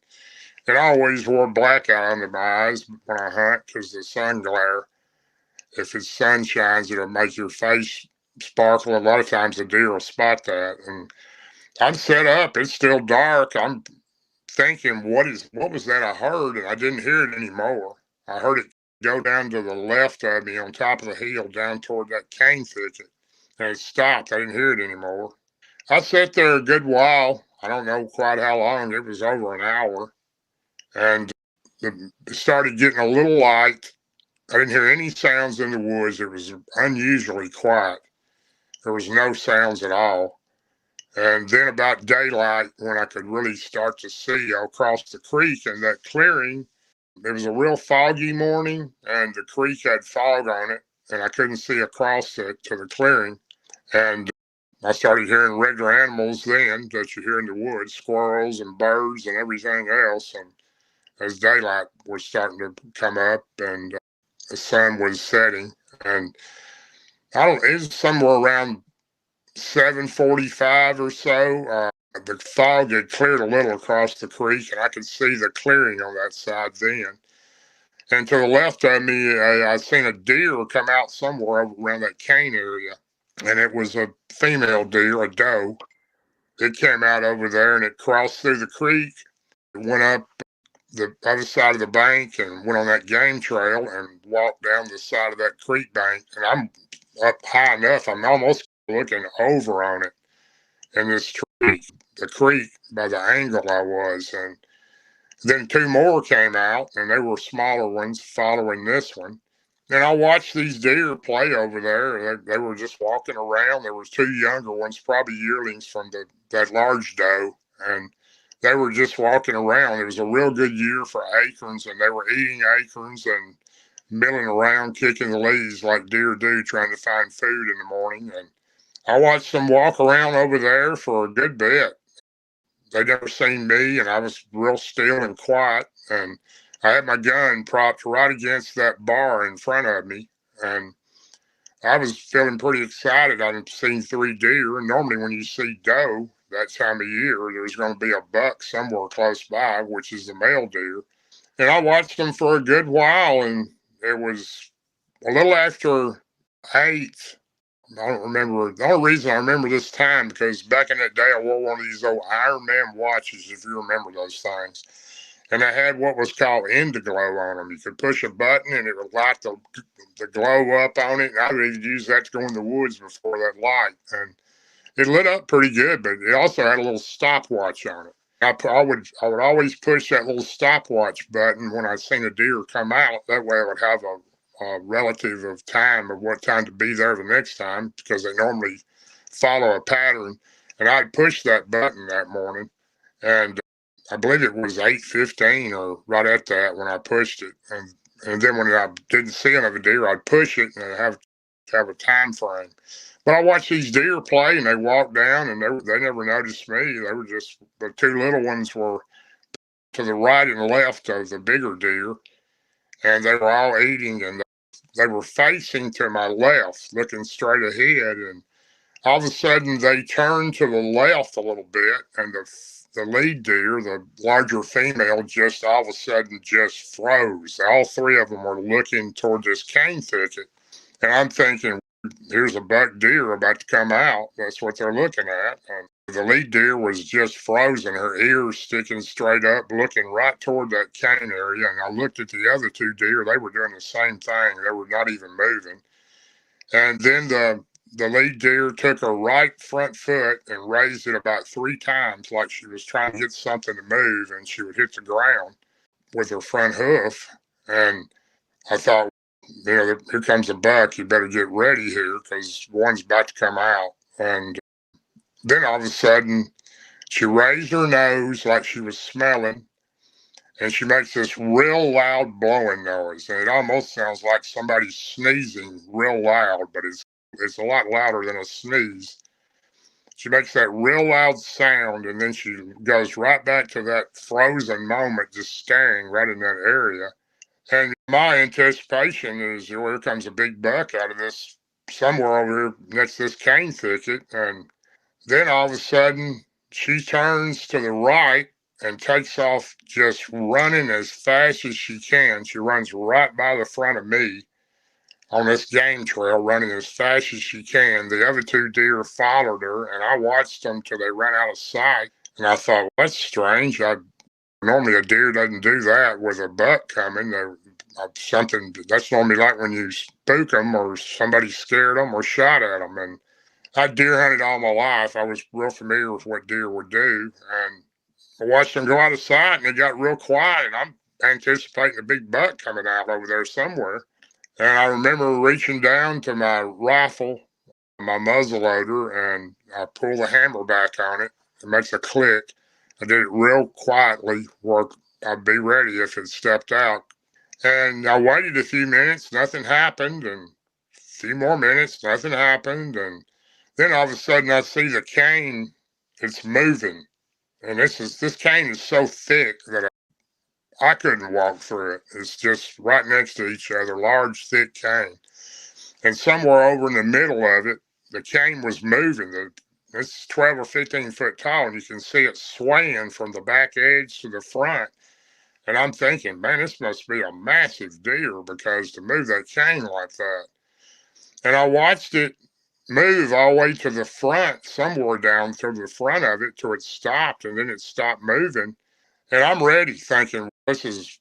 And I always wore blackout under my eyes when I hunt because the sun glare, if it's sun shines, it'll make your face sparkle. A lot of times the deer will spot that. And I'm set up. It's still dark. I'm thinking, what was that I heard? And I didn't hear it anymore. I heard it go down to the left of me on top of the hill down toward that cane thicket. And it stopped. I didn't hear it anymore. I sat there a good while. I don't know quite how long. It was over an hour. And it started getting a little light. I didn't hear any sounds in the woods. It was unusually quiet. There was no sounds at all. And then about daylight, when I could really start to see across the creek in that clearing, it was a real foggy morning, and the creek had fog on it, and I couldn't see across it to the clearing. And I started hearing regular animals then that you hear in the woods, squirrels and birds and everything else. And as daylight was starting to come up and the sun was setting, and it was somewhere around 7:45 or so. The fog had cleared a little across the creek, and I could see the clearing on that side then. And to the left of me, I seen a deer come out somewhere over around that cane area, and it was a female deer, a doe. It came out over there, and it crossed through the creek. It went up the other side of the bank and went on that game trail and walked down the side of that creek bank. And I'm up high enough, I'm almost looking over on it in this tree, the creek, by the angle I was. And then two more came out, and they were smaller ones following this one. And I watched these deer play over there. They were just walking around. There was two younger ones, probably yearlings from that large doe, and they were just walking around. It was a real good year for acorns, and they were eating acorns and milling around, kicking the leaves like deer do, trying to find food in the morning. And I watched them walk around over there for a good bit. They never seen me, and I was real still and quiet. And I had my gun propped right against that bar in front of me, and I was feeling pretty excited. I'd seen three deer, and normally when you see doe that time of year, there's going to be a buck somewhere close by, which is the male deer. And I watched them for a good while, and it was a little after 8. I don't remember. The only reason I remember this time because back in that day, I wore one of these old Iron Man watches, if you remember those things. And they had what was called indigo on them. You could push a button and it would light the glow up on it. And I would even use that to go in the woods before that light. And it lit up pretty good, but it also had a little stopwatch on it. I would always push that little stopwatch button when I seen a deer come out. That way I would have a relative of time of what time to be there the next time because they normally follow a pattern. And I'd push that button that morning, and I believe it was 8:15 or right at that when I pushed it. And then when I didn't see another deer, I'd push it and I'd have a time frame. But I watched these deer play, and they walked down, and they never noticed me. They were just the two little ones were to the right and left of the bigger deer, and they were all eating, and they were facing to my left, looking straight ahead. And all of a sudden, they turned to the left a little bit, and the lead deer, the larger female, just all of a sudden just froze. All three of them were looking toward this cane thicket, and I'm thinking, here's a buck deer about to come out. That's what they're looking at. And the lead deer was just frozen, her ears sticking straight up, looking right toward that cane area. And I looked at the other two deer. They were doing the same thing. They were not even moving. And then the lead deer took her right front foot and raised it about 3 times like she was trying to get something to move, and she would hit the ground with her front hoof. And I thought, here comes a buck. You better get ready here because one's about to come out. And then all of a sudden, she raised her nose like she was smelling, and she makes this real loud blowing noise. And it almost sounds like somebody sneezing real loud, but it's a lot louder than a sneeze. She makes that real loud sound, and then she goes right back to that frozen moment, just staring right in that area. And my anticipation is, here comes a big buck out of this somewhere over here next to this cane thicket. And then all of a sudden, she turns to the right and takes off just running as fast as she can. She runs right by the front of me on this game trail, running as fast as she can. The other two deer followed her, and I watched them till they ran out of sight. And I thought, well, that's strange. Normally a deer doesn't do that with a buck coming. Something that's normally like when you spook them or somebody scared them or shot at them. And I deer hunted all my life. I was real familiar with what deer would do. And I watched them go out of sight, and it got real quiet. And I'm anticipating a big buck coming out over there somewhere. And I remember reaching down to my rifle, my muzzle loader, and I pull the hammer back on it. It makes a click. I did it real quietly where I'd be ready if it stepped out. And I waited a few minutes, nothing happened, and a few more minutes, nothing happened. And Then all of a sudden I see the cane, it's moving. And this cane is so thick that I couldn't walk through it. It's just right next to each other, large, thick cane. And somewhere over in the middle of it, the cane was moving. It's 12 or 15 foot tall, and you can see it swaying from the back edge to the front. And I'm thinking, man, this must be a massive deer, because to move that cane like that. And I watched it move all the way to the front, somewhere down to the front of it, till it stopped, and then it stopped moving. And I'm ready, thinking this is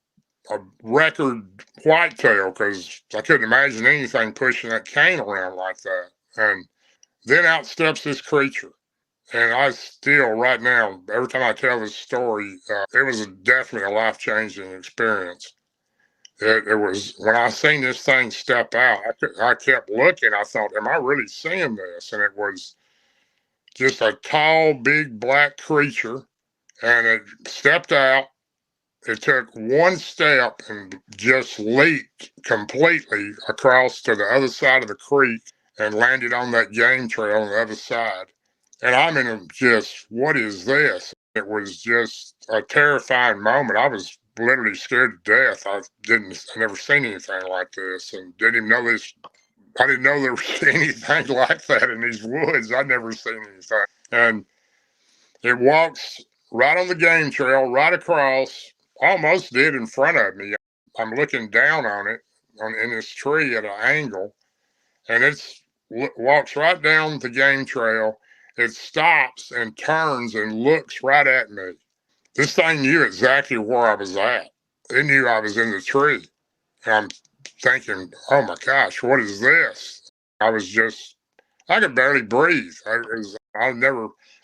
a record whitetail, because I couldn't imagine anything pushing that cane around like that. And then out steps this creature. And I still, right now, every time I tell this story, it was definitely a life-changing experience. It was, when I seen this thing step out, I kept looking. I thought, am I really seeing this? And it was just a tall, big black creature. And it stepped out. It took one step and just leaped completely across to the other side of the creek and landed on that game trail on the other side. And I'm in just, what is this? It was just a terrifying moment. I was literally scared to death. I never seen anything like this, and didn't even know this. I didn't know there was anything like that in these woods. I'd never seen anything. And it walks right on the game trail, right across, almost dead in front of me. I'm looking down on it in this tree at an angle, and walks right down the game trail. It stops and turns and looks right at me. This thing knew exactly where I was at. It knew I was in the tree. And I'm thinking, oh my gosh, what is this? I could barely breathe. I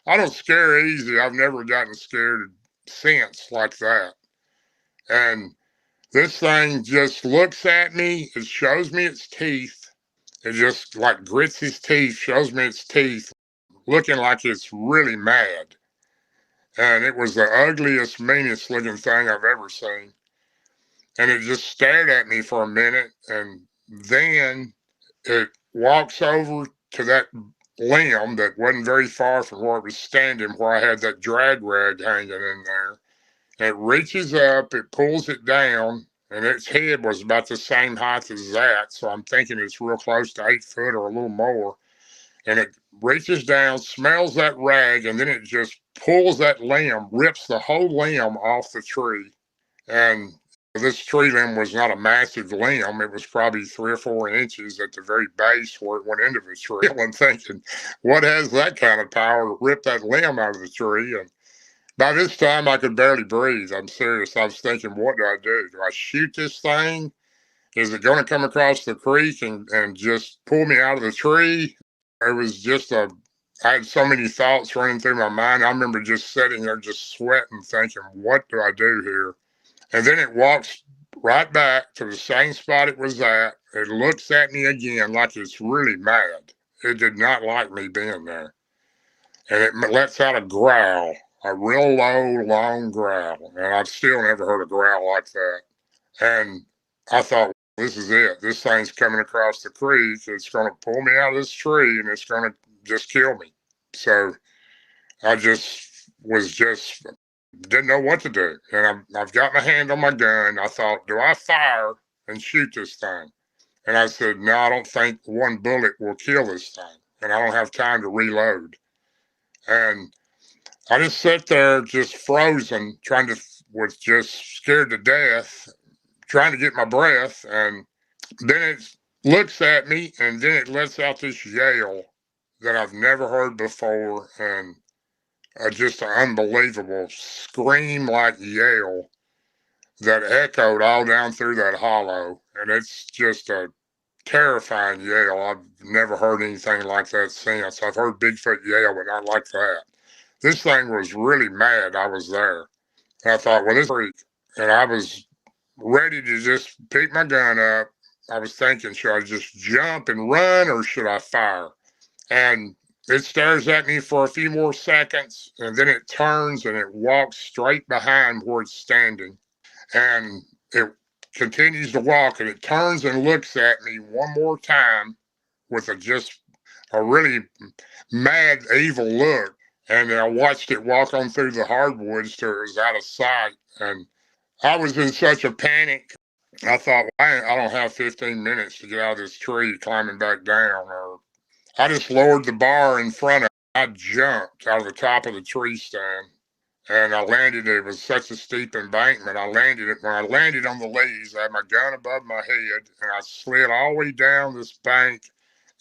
don't scare easy. I've never gotten scared since like that. And this thing just looks at me. It shows me its teeth. It just like grits his teeth, shows me its teeth, looking like it's really mad. And it was the ugliest, meanest looking thing I've ever seen. And it just stared at me for a minute, and then it walks over to that limb that wasn't very far from where it was standing, where I had that drag rag hanging in there. And it reaches up, it pulls it down, and its head was about the same height as that. So I'm thinking it's real close to 8 foot or a little more. And it reaches down, smells that rag, and then it just pulls that limb, rips the whole limb off the tree. And this tree limb was not a massive limb. It was probably 3 or 4 inches at the very base where it went into the tree. I'm thinking, what has that kind of power to rip that limb out of the tree? And by this time, I could barely breathe. I'm serious. I was thinking, what do I do? Do I shoot this thing? Is it going to come across the creek and just pull me out of the tree? It was just I had so many thoughts running through my mind. I remember just sitting there, just sweating, thinking, what do I do here? And then it walks right back to the same spot it was at. It looks at me again like it's really mad. It did not like me being there. And it lets out a growl, a real low, long growl. And I've still never heard a growl like that. And I thought, this is it. This thing's coming across the creek. It's going to pull me out of this tree, and it's going to just kill me. So I didn't know what to do. And I've got my hand on my gun. I thought, do I fire and shoot this thing? And I said, no, I don't think one bullet will kill this thing. And I don't have time to reload. And I just sat there just frozen, was just scared to death, trying to get my breath. And then it looks at me, and then it lets out this yell that I've never heard before. And just an unbelievable scream like yell that echoed all down through that hollow. And it's just a terrifying yell. I've never heard anything like that since. I've heard Bigfoot yell, but not like that. This thing was really mad. I was there. And I thought, well, this freak. And I was ready to just pick my gun up. I was thinking, should I just jump and run, or should I fire? And it stares at me for a few more seconds, and then it turns and it walks straight behind where it's standing. And it continues to walk, and it turns and looks at me one more time with just a really mad, evil look. And I watched it walk on through the hardwoods till it was out of sight. And I was in such a panic. I thought, well, I don't have 15 minutes to get out of this tree climbing back down. Or I just lowered the bar in front of it. I jumped out of the top of the tree stand and I landed. It was such a steep embankment. I landed it. When I landed on the leaves, I had my gun above my head and I slid all the way down this bank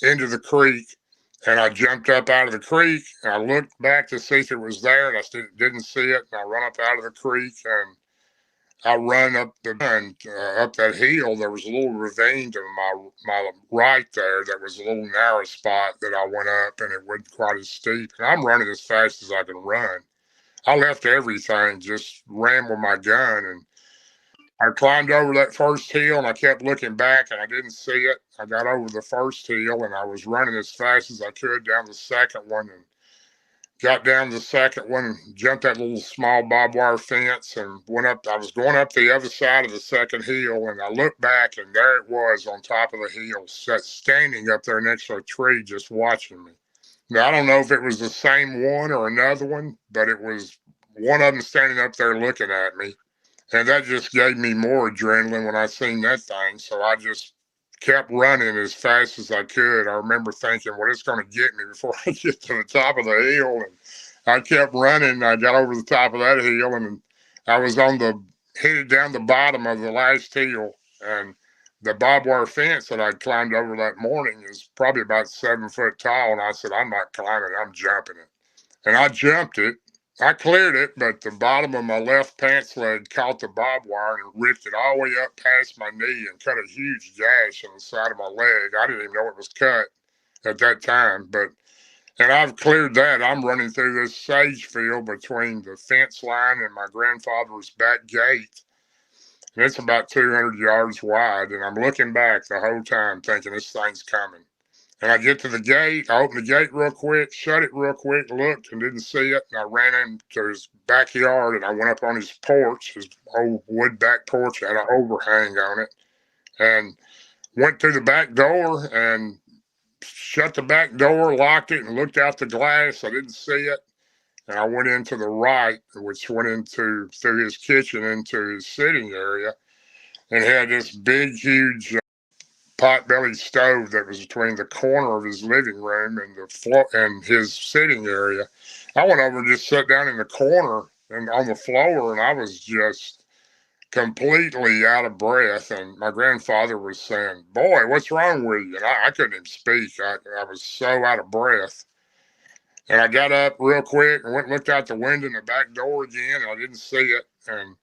into the creek. And I jumped up out of the creek and I looked back to see if it was there and I didn't see it. And I run up out of the creek and I run up up that hill. There was a little ravine to my right there. That was a little narrow spot that I went up, and it wasn't quite as steep. And I'm running as fast as I can run. I left everything, just ran with my gun, and I climbed over that first hill, and I kept looking back, and I didn't see it. I got over the first hill, and I was running as fast as I could down the second one, and got down the second one, jumped that little small barbed wire fence and went up. I was going up the other side of the second hill and I looked back and there it was on top of the hill, standing up there next to a tree just watching me. Now, I don't know if it was the same one or another one, but it was one of them standing up there looking at me. And that just gave me more adrenaline when I seen that thing. So I just kept running as fast as I could. I remember thinking, well, it's going to get me before I get to the top of the hill. And I kept running. I got over the top of that hill and I was headed down the bottom of the last hill. And the barbed wire fence that I'd climbed over that morning is probably about 7 foot tall. And I said, I'm not climbing it, I'm jumping it. And I jumped it. I cleared it, but the bottom of my left pants leg caught the barbed wire and ripped it all the way up past my knee and cut a huge gash on the side of my leg. I didn't even know it was cut at that time, and I've cleared that. I'm running through this sage field between the fence line and my grandfather's back gate. And it's about 200 yards wide, and I'm looking back the whole time thinking this thing's coming. And I get to the gate, I open the gate real quick, shut it real quick, looked and didn't see it. And I ran into his backyard and I went up on his porch, his old wood back porch, had an overhang on it, and went through the back door and shut the back door, locked it, and looked out the glass. I didn't see it. And I went into the right, which went through his kitchen into his sitting area, and had this big, huge pot-bellied stove that was between the corner of his living room and the floor and his sitting area. I went over and just sat down in the corner and on the floor, and I was just completely out of breath. And my grandfather was saying, "Boy, what's wrong with you?" And I couldn't even speak. I was so out of breath. And I got up real quick and went and looked out the window in the back door again. And I didn't see it, and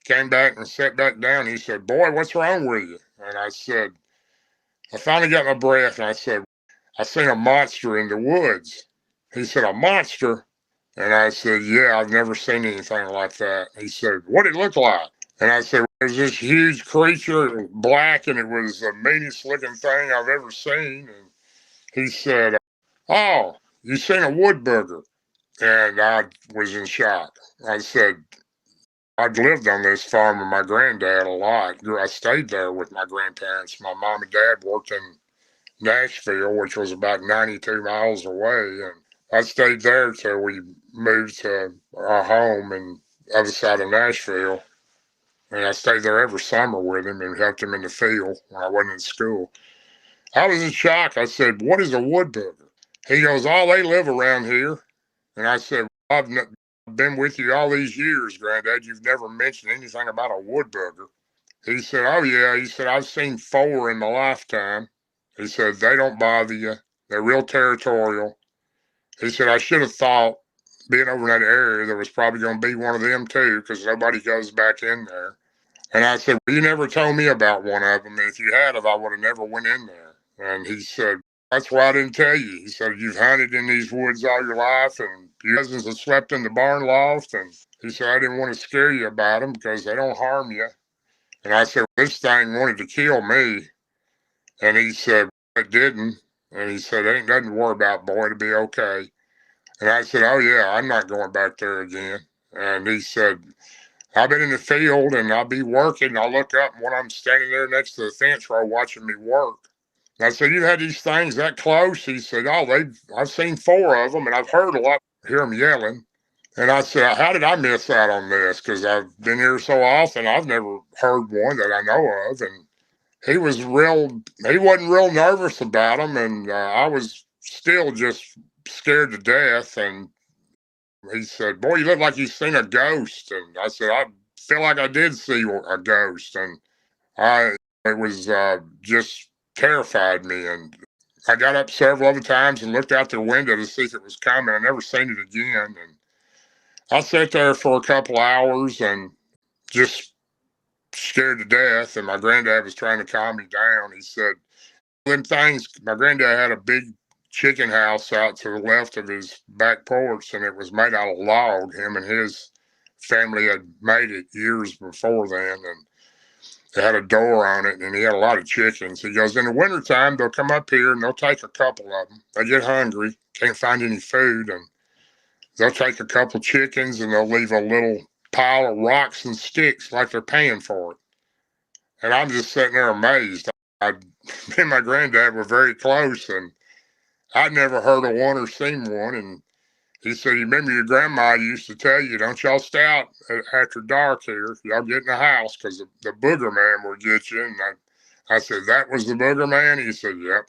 came back and sat back down. He said, "Boy, what's wrong with you?" And I said, I finally got my breath and I said, "I seen a monster in the woods." He said, "A monster?" And I said, "Yeah, I've never seen anything like that." He said, "What did it look like?" And I said, "It was this huge creature, it was black, and it was the meanest looking thing I've ever seen." And he said, "Oh, you seen a wood booger?" And I was in shock. I said, "I'd lived on this farm with my granddad a lot. I stayed there with my grandparents. My mom and dad worked in Nashville, which was about 92 miles away. And I stayed there till we moved to our home in the other side of Nashville. And I stayed there every summer with him and helped him in the field when I wasn't in school." I was in shock. I said, "What is a wood booger?" He goes, "Oh, they live around here." And I said, "I've been with you all these years, Granddad. You've never mentioned anything about a wood booger." He said, "Oh, yeah." He said, "I've seen 4 in my lifetime." He said, "They don't bother you. They're real territorial." He said, "I should have thought, being over in that area, there was probably going to be one of them too, because nobody goes back in there." And I said, "Well, you never told me about one of them. And if you had, I would have never went in there." And he said, "That's why I didn't tell you." He said, "You've hunted in these woods all your life, and your cousins have slept in the barn loft." And he said, "I didn't want to scare you about them because they don't harm you." And I said, "This thing wanted to kill me." And he said, "It didn't." And he said, "Ain't nothing to worry about, boy. It'll be okay." And I said, "Oh, yeah, I'm not going back there again." And he said, "I've been in the field and I'll be working. I'll look up and when I'm standing there next to the fence row watching me work." I said, "You had these things that close?" He said, "Oh, I've seen 4 of them, and I've heard a lot, hear them yelling." And I said, "How did I miss out on this? Because I've been here so often, I've never heard one that I know of." And he wasn't real nervous about them, and I was still just scared to death. And he said, "Boy, you look like you've seen a ghost." And I said, "I feel like I did see a ghost." And I, it was just terrified me. And I got up several other times and looked out the window to see if it was coming. I never seen it again. And I sat there for a couple hours and just scared to death. And my granddad was trying to calm me down. He said, "Them things," my granddad had a big chicken house out to the left of his back porch, and it was made out of log. Him and his family had made it years before then, and it had a door on it, and he had a lot of chickens. He goes, "In the wintertime, they'll come up here and they'll take a couple of them. They get hungry, can't find any food, and they'll take a couple chickens and they'll leave a little pile of rocks and sticks like they're paying for it." And I'm just sitting there amazed. Me and my granddad were very close, and I'd never heard of one or seen one. And he said, "You remember your grandma used to tell you, don't y'all stay out after dark here. Y'all get in the house because the booger man will get you." And I said, "That was the booger man?" He said, "Yep."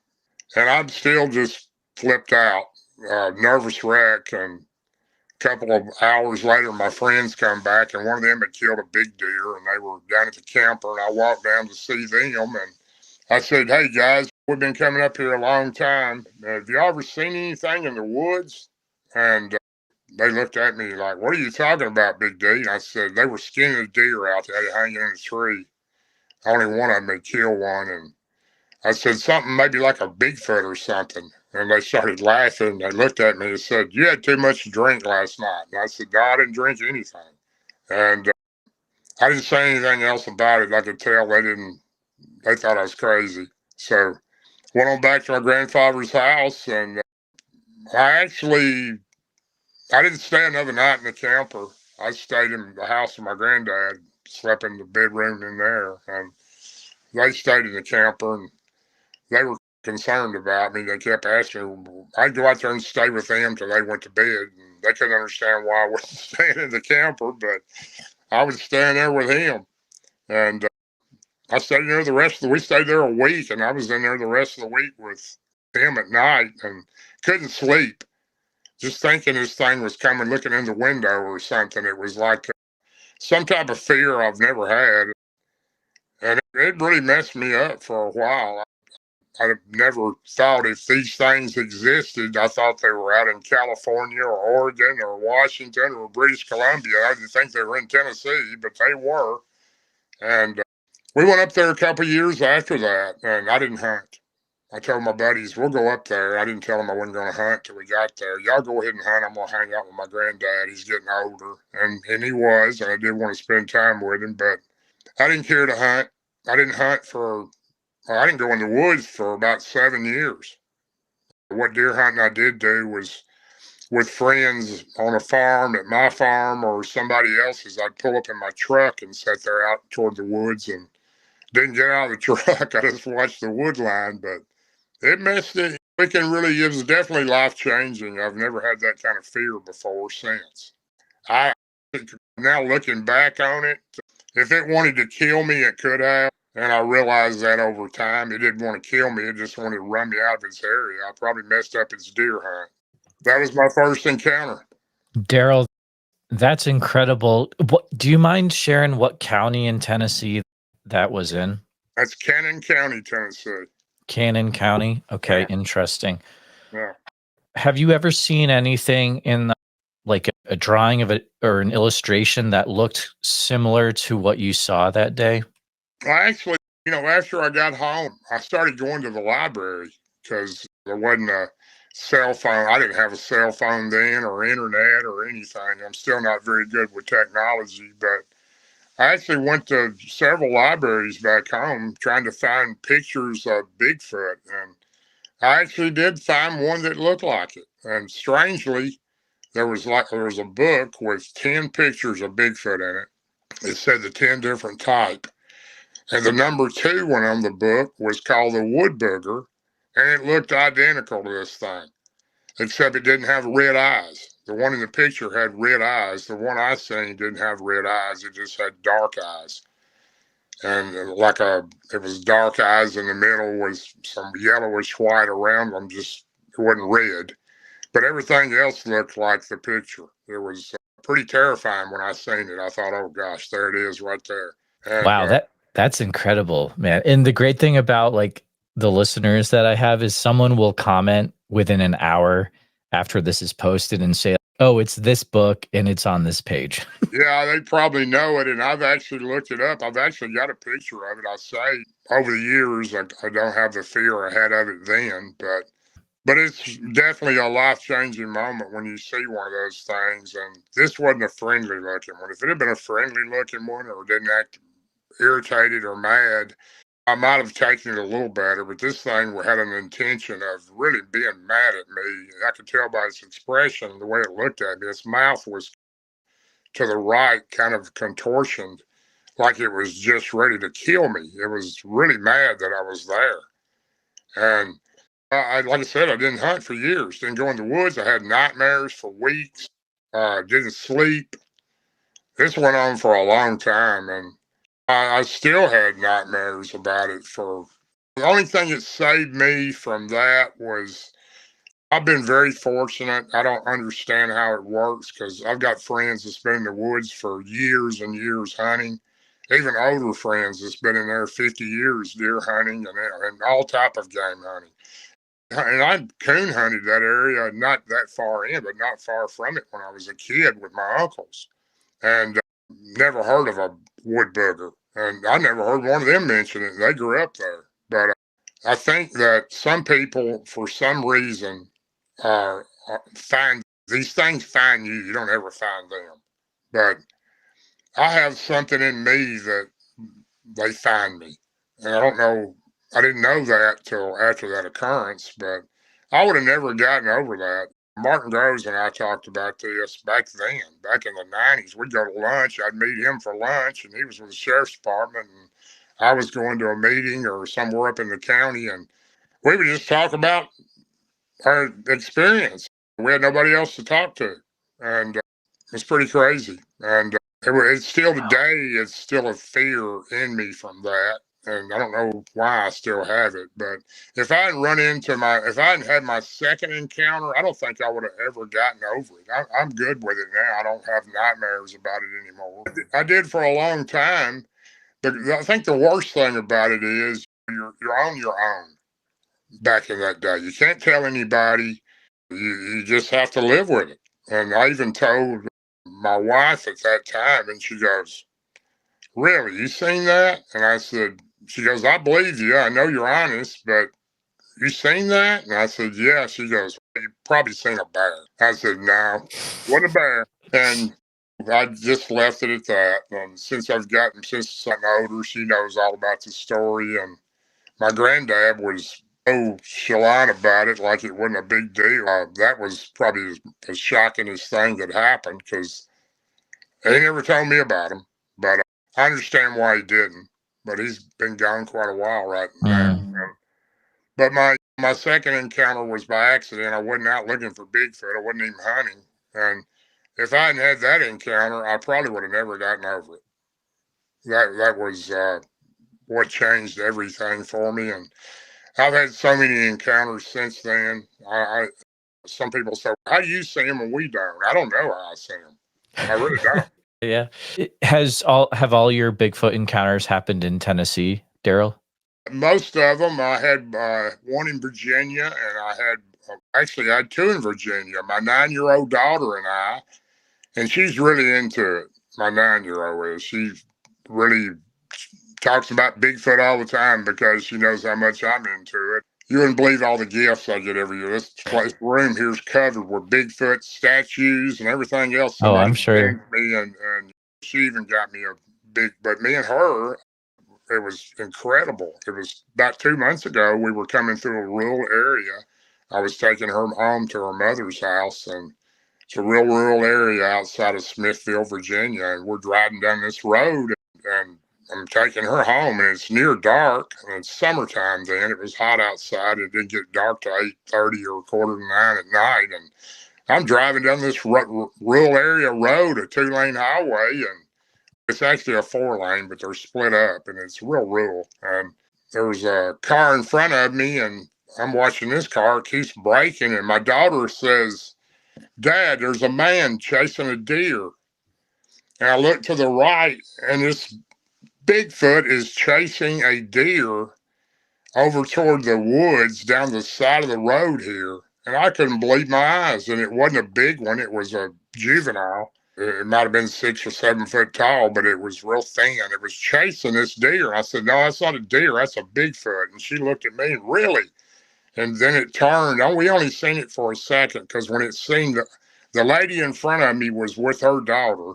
And I'm still just flipped out, nervous wreck. And a couple of hours later, my friends come back, and one of them had killed a big deer, and they were down at the camper. And I walked down to see them, and I said, "Hey guys, we've been coming up here a long time. Have you ever seen anything in the woods?" And they looked at me like, "What are you talking about, Big D?" And I said, "They were skinning a deer out there hanging in a tree. Only one of them had killed one." And I said, "Something maybe like a Bigfoot or something." And they started laughing. They looked at me and said, "You had too much to drink last night." And I said, "No, I didn't drink anything." And I didn't say anything else about it. I could tell they thought I was crazy. So went on back to my grandfather's house, and I I didn't stay another night in the camper. I stayed in the house of my granddad, slept in the bedroom in there, and they stayed in the camper, and they were concerned about me. They kept asking me. I'd go out there and stay with them till they went to bed, and they couldn't understand why I wasn't staying in the camper, but I was staying there with him. And I stayed there we stayed there a week, and I was in there the rest of the week with him at night and couldn't sleep. Just thinking this thing was coming, looking in the window or something. It was like some type of fear I've never had. And it really messed me up for a while. I never thought if these things existed, I thought they were out in California or Oregon or Washington or British Columbia. I didn't think they were in Tennessee, but they were. And we went up there a couple of years after that, and I didn't hunt. I told my buddies, "We'll go up there." I didn't tell them I wasn't going to hunt till we got there. "Y'all go ahead and hunt. I'm going to hang out with my granddad. He's getting older." And he was, and I did want to spend time with him, but I didn't care to hunt. I didn't hunt I didn't go in the woods for about 7 years. What deer hunting I did do was with friends on a farm, at my farm or somebody else's. I'd pull up in my truck and sit there out toward the woods and didn't get out of the truck. I just watched the wood line, but it messed it. It was definitely life changing. I've never had that kind of fear before or since. I Now looking back on it, if it wanted to kill me, it could have. And I realized that over time, it didn't want to kill me. It just wanted to run me out of its area. I probably messed up its deer hunt. That was my first encounter. Darrell, that's incredible. What, do you mind sharing what county in Tennessee that was in? That's Cannon County, Tennessee. Cannon County? Okay, Yeah. interesting. Yeah. Have you ever seen anything in like a drawing of it or an illustration that looked similar to what you saw that day? I actually, after I got home, I started going to the library because there wasn't a cell phone. I didn't have a cell phone then or internet or anything. I'm still not very good with technology, but I actually went to several libraries back home trying to find pictures of Bigfoot. And I actually did find one that looked like it. And strangely, there was a book with 10 pictures of Bigfoot in it. It said the 10 different type. And the number 2 one on the book was called the wood booger. and it looked identical to this thing, except it didn't have red eyes. The one in the picture had red eyes. The one I seen didn't have red eyes. It just had dark eyes. And it was dark eyes in the middle with some yellowish white around them, just, it wasn't red. But everything else looked like the picture. It was pretty terrifying when I seen it. I thought, oh gosh, there it is right there. And, wow, that's incredible, man. And the great thing about like the listeners that I have is someone will comment within an hour after this is posted and say, oh, it's this book and it's on this page. yeah, they probably know it. And I've actually looked it up. I've actually got a picture of it. I say over the years, I don't have the fear I had of it then, but it's definitely a life-changing moment when you see one of those things. And this wasn't a friendly looking one. If it had been a friendly looking one or didn't act irritated or mad, I might have taken it a little better. But this thing had an intention of really being mad at me. I could tell by its expression, the way it looked at me. Its mouth was to the right, kind of contortioned, like it was just ready to kill me. It was really mad that I was there. And like I said, I didn't hunt for years. Didn't go in the woods. I had nightmares for weeks. Didn't sleep. This went on for a long time, and I still had nightmares about it. The only thing that saved me from that was I've been very fortunate. I don't understand how it works because I've got friends that's been in the woods for years and years hunting. Even older friends that's been in there 50 years deer hunting and all type of game hunting. And I coon hunted that area, not that far in, but not far from it when I was a kid with my uncles. And never heard of a wood booger. And I never heard one of them mention it. They grew up there. But I think that some people, for some reason, find these things find you. You don't ever find them. But I have something in me that they find me. And I don't know, I didn't know that till after that occurrence, but I would have never gotten over that. Martin Groves and I talked about this back then, back in the 90s. We'd go to lunch. I'd meet him for lunch, and he was with the sheriff's department, and I was going to a meeting or somewhere up in the county, and we would just talk about our experience. We had nobody else to talk to, and it's pretty crazy. And it's still today, it's still a fear in me from that. And I don't know why I still have it. But if I hadn't had my second encounter, I don't think I would have ever gotten over it. I'm good with it now. I don't have nightmares about it anymore. I did for a long time. But I think the worst thing about it is you're on your own back in that day. You can't tell anybody. You just have to live with it. And I even told my wife at that time, and she goes, really, you seen that? And I said, she goes, I believe you. I know you're honest, but you seen that? And I said, yeah. She goes, well, you probably seen a bear. I said, no, wasn't a bear. And I just left it at that. And since I've gotten older, she knows all about the story. And my granddad was so chalant about it, like it wasn't a big deal. That was probably as shockingest thing that happened because he never told me about him. But I understand why he didn't. But he's been gone quite a while right now. But my second encounter was by accident. I wasn't out looking for Bigfoot. I wasn't even hunting. And if I hadn't had that encounter, I probably would have never gotten over it. That was what changed everything for me. And I've had so many encounters since then. Some people say, "How do you see them and we don't?" I don't know how I see them. I really don't. Yeah. Have all your Bigfoot encounters happened in Tennessee, Darrell? Most of them. I had one in Virginia, and I had two in Virginia. My 9-year-old daughter and she's really into it. My 9-year-old is. She really talks about Bigfoot all the time because she knows how much I'm into it. You wouldn't believe all the gifts I get every year. This room here's covered with Bigfoot statues and everything else. Oh, I'm sure. Me and she even got me but me and her, it was incredible. It was about 2 months ago. We were coming through a rural area. I was taking her home to her mother's house, and it's a real rural area outside of Smithville, Virginia. And we're driving down this road, and I'm taking her home, and it's near dark, and it's summertime then. It was hot outside. It didn't get dark till 8:30 or 8:45 at night, and I'm driving down this rural area road, a 2-lane highway, and it's actually a 4-lane, but they're split up, and it's real rural. And there's a car in front of me, and I'm watching this car. It keeps braking, and my daughter says, "Dad, there's a man chasing a deer." And I look to the right, and this Bigfoot is chasing a deer over toward the woods down the side of the road here. And I couldn't believe my eyes. And it wasn't a big one, it was a juvenile. It might have been 6 or 7 foot tall, but it was real thin. It was chasing this deer. I said, "No, that's not a deer, that's a Bigfoot." And she looked at me, "Really?" And then it turned. Oh, we only seen it for a second, because when it seen the lady in front of me was with her daughter,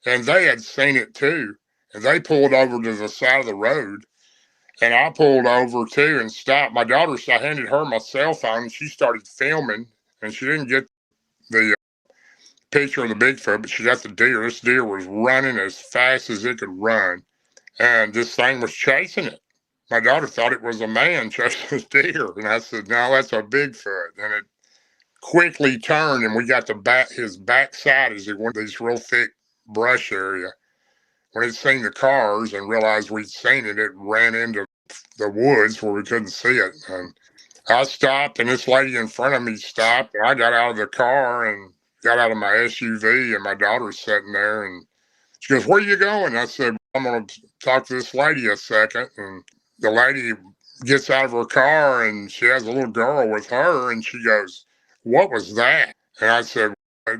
and they had seen it too. And they pulled over to the side of the road, and I pulled over too and stopped. My daughter, I handed her my cell phone, and she started filming, and she didn't get the picture of the Bigfoot, but she got the deer. This deer was running as fast as it could run, and this thing was chasing it. My daughter thought it was a man chasing this deer, and I said, "No, that's a Bigfoot." And it quickly turned, and we got his backside as he went these real thick brush area. When it seen the cars and realized we'd seen it, it ran into the woods where we couldn't see it. And I stopped, and this lady in front of me stopped, and I got out of the car and got out of my SUV, and my daughter's sitting there, and she goes, "Where are you going?" I said, "I'm going to talk to this lady a second." And the lady gets out of her car, and she has a little girl with her, and she goes, "What was that?" And I said, "It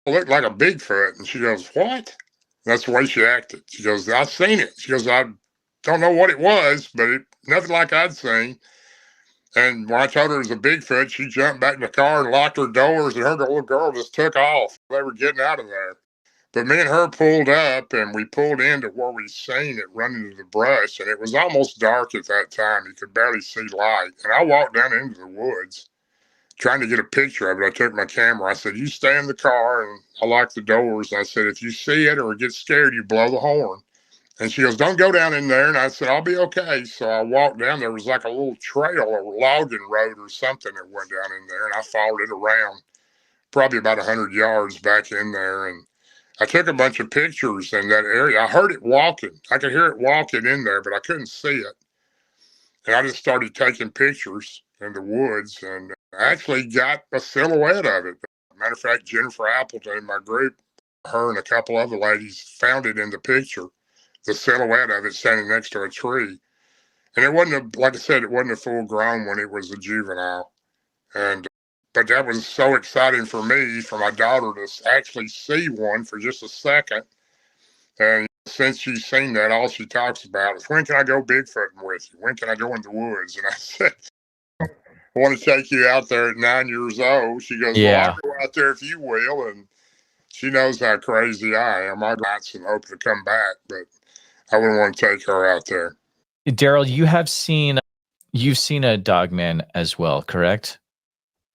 looked like a Bigfoot." And she goes, "What?" That's the way she acted. She goes, "I've seen it." She goes, "I don't know what it was, but nothing like I'd seen." And when I told her it was a Bigfoot, she jumped back in the car and locked her doors, and her little girl just took off. They were getting out of there. But me and her pulled up, and we pulled into where we seen it run into the brush, and it was almost dark at that time. You could barely see light. And I walked down into the woods trying to get a picture of it. I took my camera. I said, "You stay in the car," and I locked the doors. And I said, "If you see it or get scared, you blow the horn." And she goes, "Don't go down in there." And I said, "I'll be okay." So I walked down. There was like a little trail, a logging road or something that went down in there. And I followed it around probably about 100 yards back in there. And I took a bunch of pictures in that area. I heard it walking. I could hear it walking in there, but I couldn't see it. And I just started taking pictures in the woods, and I actually got a silhouette of it. Matter of fact, Jennifer Appleton in my group, her and a couple other ladies found it in the picture, the silhouette of it standing next to a tree. And it wasn't, like I said, it wasn't a full grown one. It was a juvenile. And, but that was so exciting for me, for my daughter to actually see one for just a second. And since she's seen that, all she talks about is, "When can I go Bigfooting with you? When can I go in the woods?" And I said, "I want to take you out there at 9 years old." She goes, "Well, Yeah. I'll go out there if you will." And she knows how crazy I am. I got some hope to come back, but I wouldn't want to take her out there. Darrell, you've seen a Dogman as well, correct?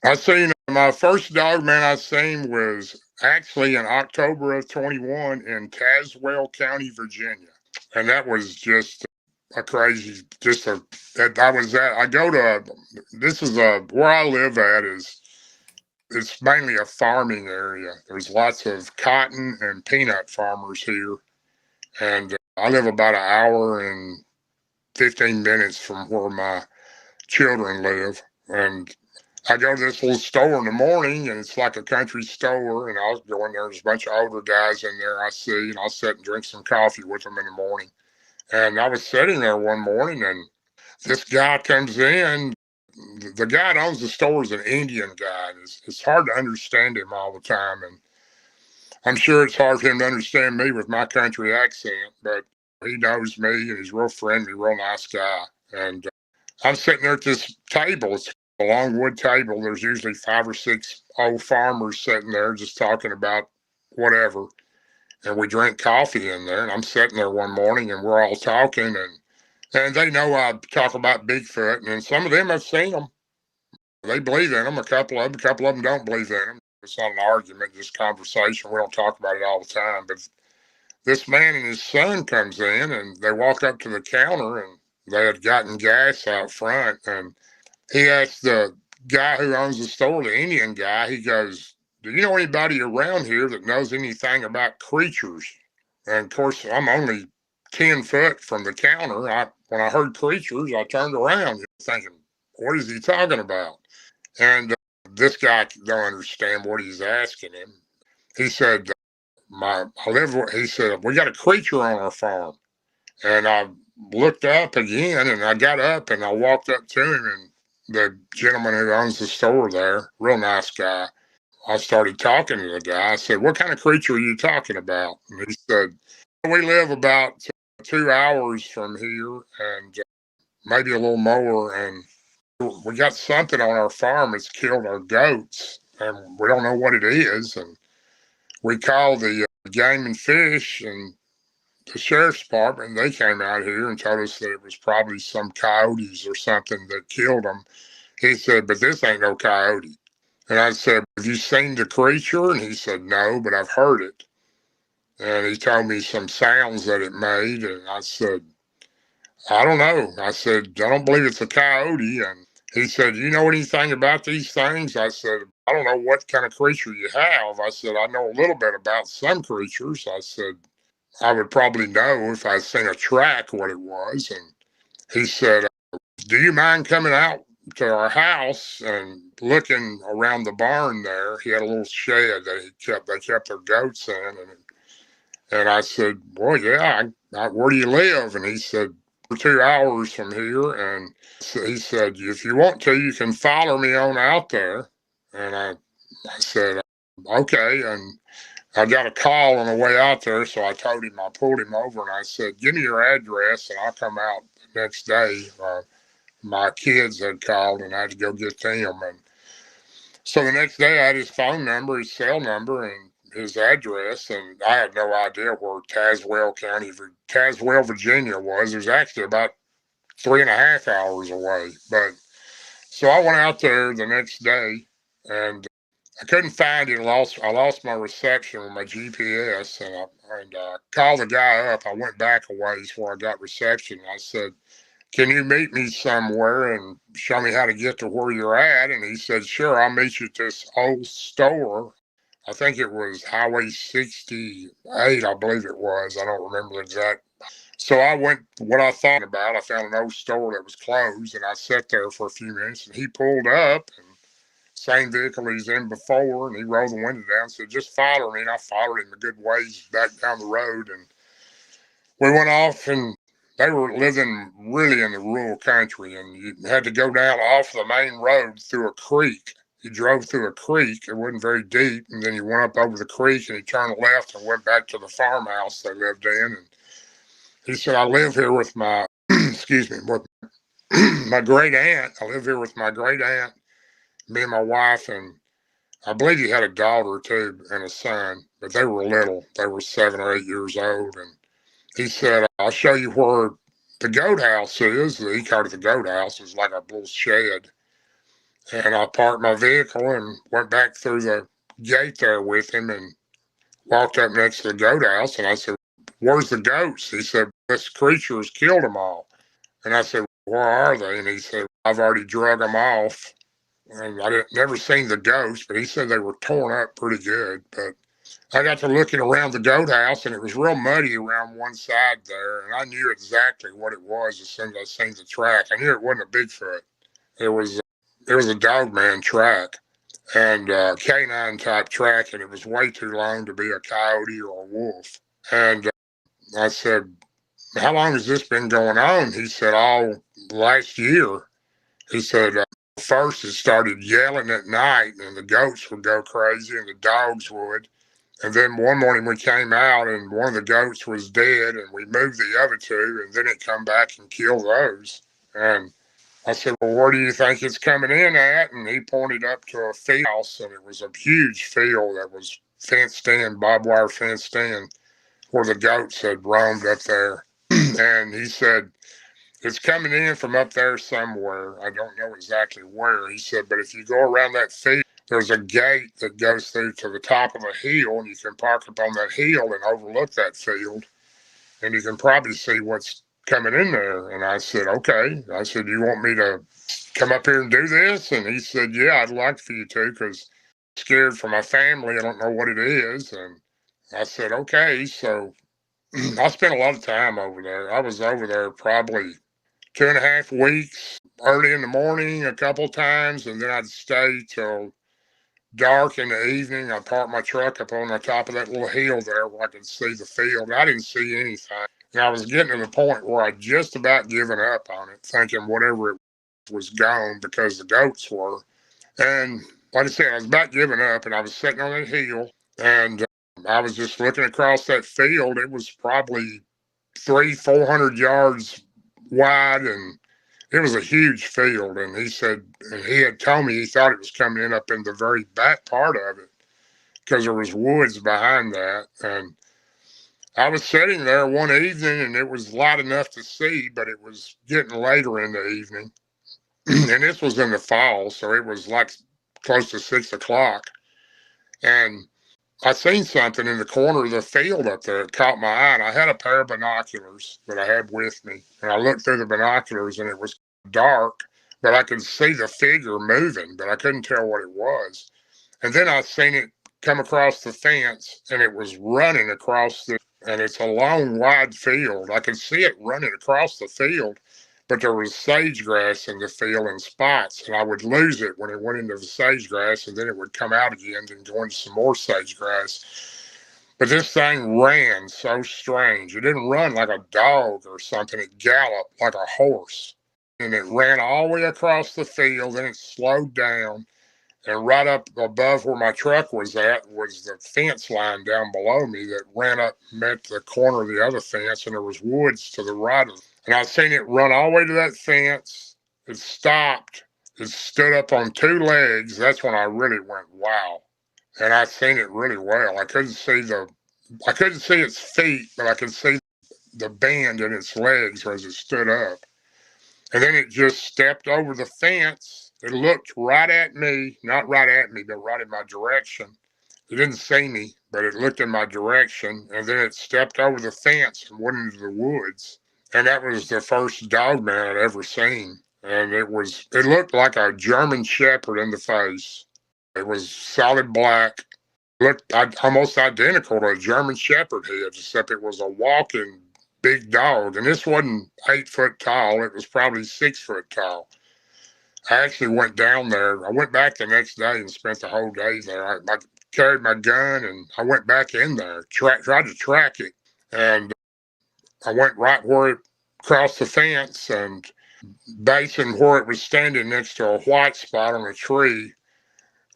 I seen my first Dogman I seen was actually in October of 21 in Tazewell County, Virginia. And that was just a crazy, that I was at. I go to, where I live at it's mainly a farming area. There's lots of cotton and peanut farmers here. And I live about an hour and 15 minutes from where my children live. And I go to this little store in the morning, and it's like a country store. And I'll go in there. There's a bunch of older guys in there I see, and I'll sit and drink some coffee with them in the morning. And I was sitting there one morning, and this guy comes in. The guy that owns the store is an Indian guy. And it's hard to understand him all the time. And I'm sure it's hard for him to understand me with my country accent, but he knows me, and he's real friendly, real nice guy. And I'm sitting there at this table. It's a long wood table. There's usually 5 or 6 old farmers sitting there just talking about whatever. And we drink coffee in there. And I'm sitting there one morning, and we're all talking, and they know I talk about Bigfoot, and some of them have seen them. They believe in them. A couple of them don't believe in them. It's not an argument, just conversation. We don't talk about it all the time, but this man and his son comes in, and they walk up to the counter, and they had gotten gas out front, and he asked the guy who owns the store, the Indian guy, he goes, "Do you know anybody around here that knows anything about creatures?" And of course, I'm only 10 foot from the counter. When I heard creatures, I turned around thinking, what is he talking about? And this guy don't understand what he's asking him. He said, he said, "We got a creature on our farm." And I looked up again, and I got up and I walked up to him, and the gentleman who owns the store there, real nice guy, I started talking to the guy. I said, "What kind of creature are you talking about?" And he said, "We live about 2 hours from here, and maybe a little more, and we got something on our farm that's killed our goats, and we don't know what it is. And we called the game and fish and the sheriff's department, and they came out here and told us that it was probably some coyotes or something that killed them." He said, "But this ain't no coyote." And I said, "Have you seen the creature?" And he said, "No, but I've heard it." And he told me some sounds that it made. And I said, "I don't know." I said, "I don't believe it's a coyote." And he said, "You know anything about these things?" I said, "I don't know what kind of creature you have." I said, "I know a little bit about some creatures." I said, "I would probably know if I seen a track what it was." And he said, "Do you mind coming out to our house and looking around the barn there?" He had a little shed that they kept their goats in. And I said, "Well, yeah, where do you live?" And he said, "We're 2 hours from here." And so he said, "If you want to, you can follow me on out there." And I said, "Okay." And I got a call on the way out there. So I told him, I pulled him over and I said, "Give me your address and I'll come out the next day." My kids had called and I had to go get them. And so the next day I had his phone number, his cell number, and his address. And I had no idea where Tazewell, Virginia was. It was actually about 3.5 hours away. But so I went out there the next day and I couldn't find it. I lost my reception with my GPS, and I called the guy up. I went back a ways where I got reception. I said, "Can you meet me somewhere and show me how to get to where you're at?" And he said, "Sure, I'll meet you at this old store." I think it was Highway 68, I believe it was. I don't remember the exact. So I went, what I thought about, I found an old store that was closed, and I sat there for a few minutes, and he pulled up, and same vehicle he's in before, and he rolled the window down and said, "Just follow me." And I followed him a good ways back down the road, and we went off, and they were living really in the rural country, and you had to go down off the main road through a creek. You drove through a creek. It wasn't very deep, and then you went up over the creek, and you turned left and went back to the farmhouse they lived in. And he said, "I live here with my, excuse me, with my great aunt. I live here with my great aunt, me and my wife, and I believe he had a daughter too and a son, but they were little. They were 7 or 8 years old." And he said, "I'll show you where the goat house is." He called it the goat house. It was like a little shed. And I parked my vehicle and went back through the gate there with him and walked up next to the goat house. And I said, "Where's the goats?" He said, "This creature has killed them all." And I said, "Where are they?" And he said, "I've already drug them off." And never seen the ghosts, but he said they were torn up pretty good. But I got to looking around the goat house, and it was real muddy around one side there, and I knew exactly what it was as soon as I seen the track. I knew it wasn't a Bigfoot. It was a Dogman track, and canine type track, and it was way too long to be a coyote or a wolf. And I said, "How long has this been going on?" He said, "All last year." He said, "First it started yelling at night, and the goats would go crazy, and the dogs would. And then one morning we came out, and one of the goats was dead, and we moved the other two, and then it come back and killed those." And I said, "Well, where do you think it's coming in at?" And he pointed up to a field house, and it was a huge field that was fenced in, barbed wire fenced in, where the goats had roamed up there. And he said, "It's coming in from up there somewhere. I don't know exactly where." He said, "But if you go around that field, there's a gate that goes through to the top of a hill, and you can park up on that hill and overlook that field, and you can probably see what's coming in there. And I said, okay. I said, you want me to come up here and do this? And he said, yeah, I'd like for you to, because I'm scared for my family. I don't know what it is. And I said, okay. So I spent a lot of time over there. I was over there probably 2.5 weeks, early in the morning a couple of times, and then I'd stay till dark in the evening. I parked my truck up on the top of that little hill there where I could see the field. I didn't see anything. And I was getting to the point where I'd just about given up on it, thinking whatever it was gone because the goats were. And like I said, I was about giving up, and I was sitting on that hill, and I was just looking across that field. It was probably 300-400 yards wide, and it was a huge field. And he said, and he had told me he thought it was coming in up in the very back part of it because there was woods behind that. And I was sitting there one evening, and it was light enough to see, but it was getting later in the evening. And this was in the fall, so it was like close to 6 o'clock. And I seen something in the corner of the field up there. It caught my eye, and I had a pair of binoculars that I had with me. And I looked through the binoculars, and it was dark, but I could see the figure moving, but I couldn't tell what it was. And then I seen it come across the fence, and it was running across and it's a long, wide field. I could see it running across the field, but there was sage grass in the field in spots, and I would lose it when it went into the sage grass, and then it would come out again and go into some more sage grass. But this thing ran so strange. It didn't run like a dog or something. It galloped like a horse. And it ran all the way across the field, and it slowed down. And right up above where my truck was at was the fence line down below me that ran up, met the corner of the other fence, and there was woods to the right of it. And I seen it run all the way to that fence. It stopped. It stood up on 2 legs. That's when I really went, wow. And I seen it really well. I couldn't see its feet, but I could see the bend in its legs as it stood up. And then it just stepped over the fence. It looked right at me, not right at me, but right in my direction. It didn't see me, but it looked in my direction. And then it stepped over the fence and went into the woods. And that was the first Dogman I'd ever seen. And it looked like a German Shepherd in the face. It was solid black. Looked almost identical to a German Shepherd head, except it was a walking big dog. And this wasn't 8 foot tall. It was probably 6 foot tall. I actually went down there. I went back the next day and spent the whole day there. I carried my gun, and I went back in there, tried to track it. And I went right where it crossed the fence, and basing where it was standing next to a white spot on a tree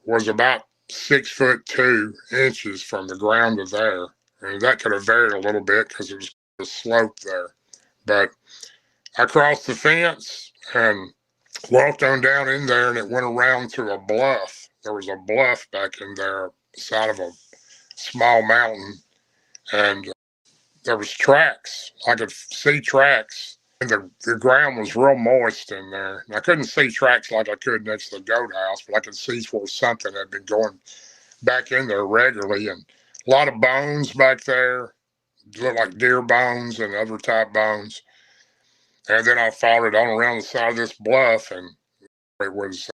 was about 6'2" from the ground to there. And that could have varied a little bit because it was a slope there. But I crossed the fence and walked on down in there, and it went around to a bluff. There was a bluff back in there, side of a small mountain, and there was tracks. I could see tracks, and the ground was real moist in there. And I couldn't see tracks like I could next to the goat house, but I could see where something had been going back in there regularly. And a lot of bones back there, looked like deer bones and other type bones. And then I followed it on around the side of this bluff, and it was,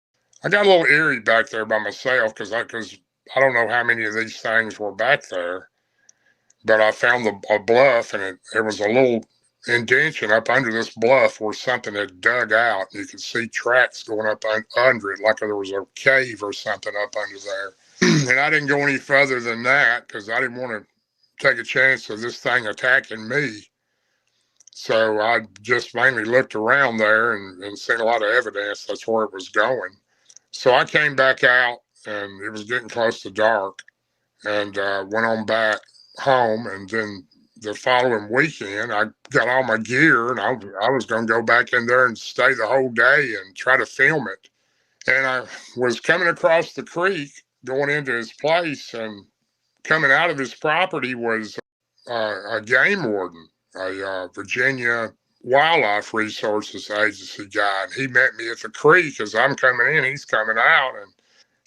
I got a little eerie back there by myself because I don't know how many of these things were back there. But I found a bluff, and it was a little indention up under this bluff where something had dug out. You could see tracks going up under it, like there was a cave or something up under there. And I didn't go any further than that because I didn't want to take a chance of this thing attacking me. So I just mainly looked around there and seen a lot of evidence that's where it was going. So I came back out, and it was getting close to dark, and went on back home. And then the following weekend, I got all my gear, and I was going to go back in there and stay the whole day and try to film it. And I was coming across the creek, going into his place, and coming out of his property was a game warden, a Virginia Wildlife Resources Agency guy. And he met me at the creek as I'm coming in, he's coming out. And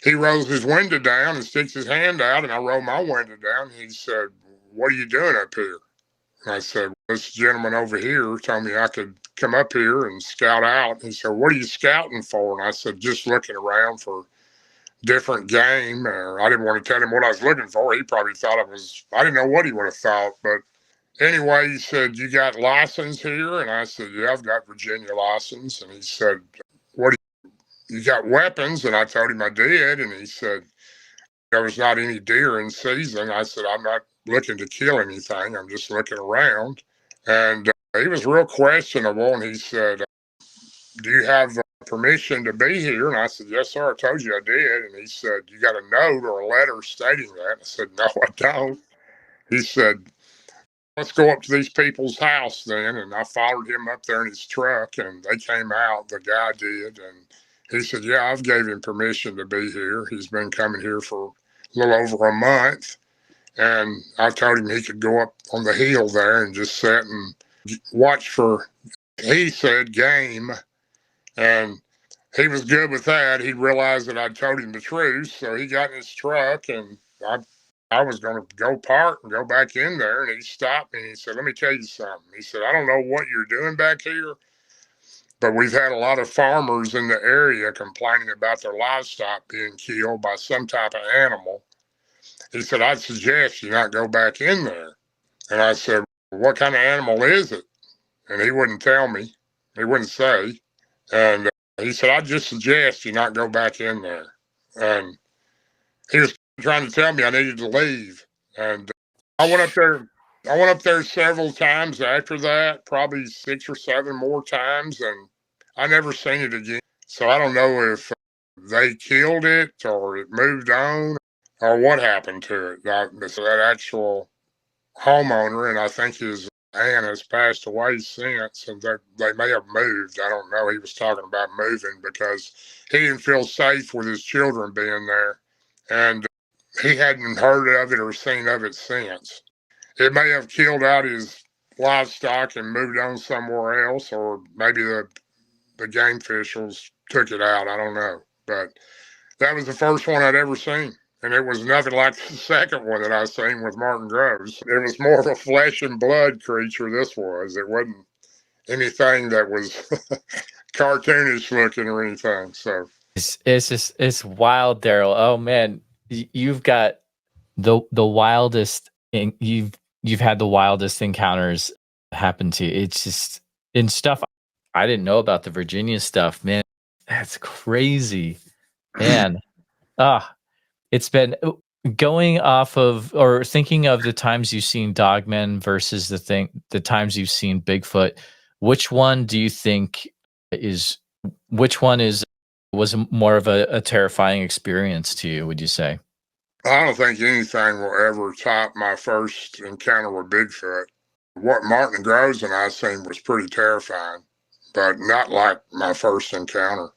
he rolls his window down and sticks his hand out, and I roll my window down. And he said, "What are you doing up here?" And I said, "This gentleman over here told me I could come up here and scout out." He said, "What are you scouting for?" And I said, "Just looking around for different game." I didn't want to tell him what I was looking for. He probably thought I didn't know what he would have thought. But anyway, he said, "You got license here?" And I said, "Yeah, I've got Virginia license." And he said, "What do you got weapons?" And I told him I did. And he said, "There was not any deer in season." I said, "I'm not looking to kill anything. I'm just looking around." And he was real questionable. And he said, "Do you have permission to be here?" And I said, "Yes, sir. I told you I did." And he said, "You got a note or a letter stating that?" I said, "No, I don't." He said, "Let's go up to these people's house then." And I followed him up there in his truck, and they came out, the guy did. And he said, "Yeah, I've gave him permission to be here. He's been coming here for a little over a month." And I told him he could go up on the hill there and just sit and watch for, he said, game. And he was good with that. He realized that I'd told him the truth. So he got in his truck, and I was going to go park and go back in there. And he stopped me and he said, "Let me tell you something." He said, "I don't know what you're doing back here, but we've had a lot of farmers in the area complaining about their livestock being killed by some type of animal." He said, "I'd suggest you not go back in there." And I said, "What kind of animal is it?" And he wouldn't tell me. He wouldn't say. And he said, "I'd just suggest you not go back in there." And he was trying to tell me I needed to leave. And I went up there. I went up there several times after that, probably 6 or 7 more times, and I never seen it again. So I don't know if they killed it or it moved on or what happened to it. So that actual homeowner, and I think his aunt has passed away since, and they may have moved. I don't know. He was talking about moving because he didn't feel safe with his children being there, and he hadn't heard of it or seen of it since. It may have killed out his livestock and moved on somewhere else, or maybe the game officials took it out. I don't know, but that was the first one I'd ever seen. And it was nothing like the second one that I seen with Martin Groves. It was more of a flesh and blood creature, this was. It wasn't anything that was cartoonish looking or anything. So it's wild, Darrell. Oh man, you've got the wildest. You've had the wildest encounters happen to you. It's just in stuff I didn't know about the Virginia stuff, man. That's crazy, man. It's been going off of or thinking of the times you've seen Dogmen versus the times you've seen Bigfoot. Which one do you think is which one is was more of a terrifying experience to you, would you say? I don't think anything will ever top my first encounter with Bigfoot. What Martin Groves and I seen was pretty terrifying, but not like my first encounter.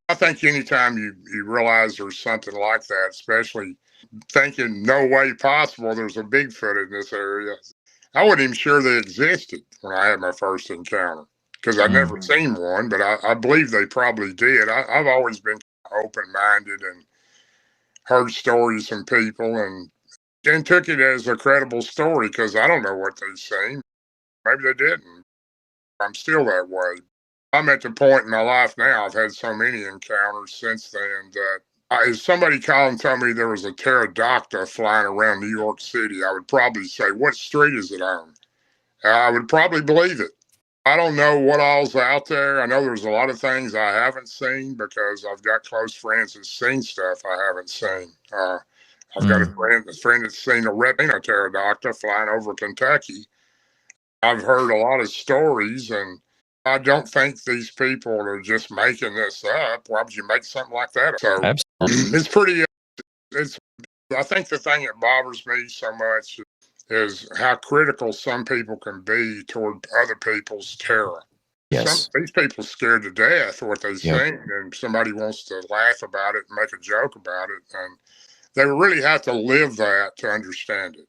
I think anytime you realize there's something like that, especially thinking no way possible there's a Bigfoot in this area. I wasn't even sure they existed when I had my first encounter because I'd never seen one, but I believe they probably did. I've always been open minded and heard stories from people and took it as a credible story because I don't know what they've seen. Maybe they didn't. I'm still that way. I'm at the point in my life now, I've had so many encounters since then that if somebody called and told me there was a pterodactyl flying around New York City, I would probably say, "What street is it on?" I would probably believe it. I don't know what all's out there. I know there's a lot of things I haven't seen because I've got close friends that's seen stuff I haven't seen. I've got a friend that's seen a red pterodactyl flying over Kentucky. I've heard a lot of stories, and I don't think these people are just making this up. Why would you make something like that? So Absolutely. it's pretty. It's. I think the thing that bothers me so much is how critical some people can be toward other people's terror. Yes. These people scared to death of what they've seen, and somebody wants to laugh about it and make a joke about it, and they really have to live that to understand it.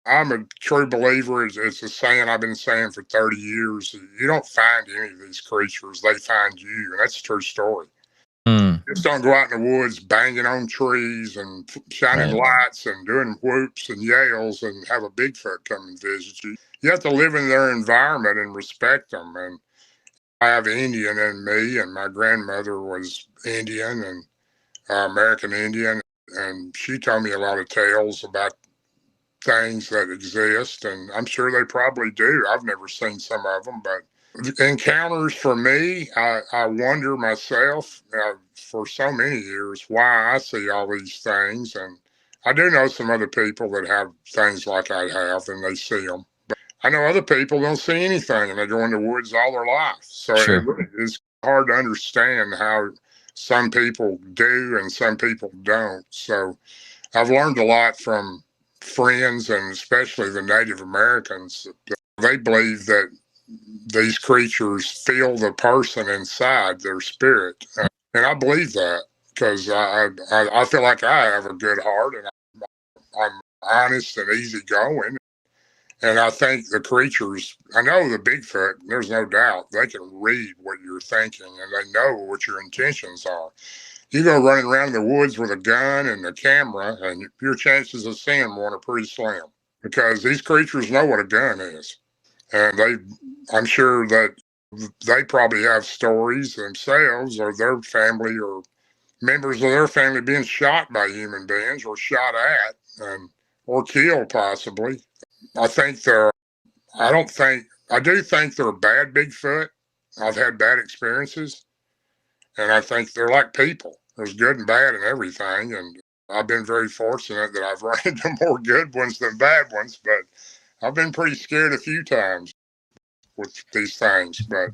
I'm a true believer. It's a saying I've been saying for 30 years. You don't find any of these creatures, they find you. And that's a true story. just don't go out in the woods banging on trees and shining lights and doing whoops and yells and have a Bigfoot come and visit you. You have to live in their environment and respect them. And I have Indian in me, and my grandmother was Indian and American Indian, and she told me a lot of tales about things that exist, and I'm sure they probably do. I've never seen some of them, but encounters for me, I wonder myself for so many years why I see all these things. And I do know some other people that have things like I have and they see them. But I know other people don't see anything and they go in the woods all their life. So it really is hard to understand how some people do and some people don't. So I've learned a lot from friends and especially the Native Americans. They believe that these creatures feel the person inside their spirit. And I believe that because I feel like I have a good heart and I'm honest and easygoing. And I think the creatures, I know the Bigfoot, there's no doubt, they can read what you're thinking and they know what your intentions are. You go running around the woods with a gun and a camera, and your chances of seeing one are pretty slim because these creatures know what a gun is. And I'm sure that they probably have stories themselves or their family or members of their family being shot by human beings or shot at or killed possibly. I do think they're bad Bigfoot. I've had bad experiences. And I think they're like people. There's good and bad and everything. And I've been very fortunate that I've run into more good ones than bad ones. But I've been pretty scared a few times with these things. But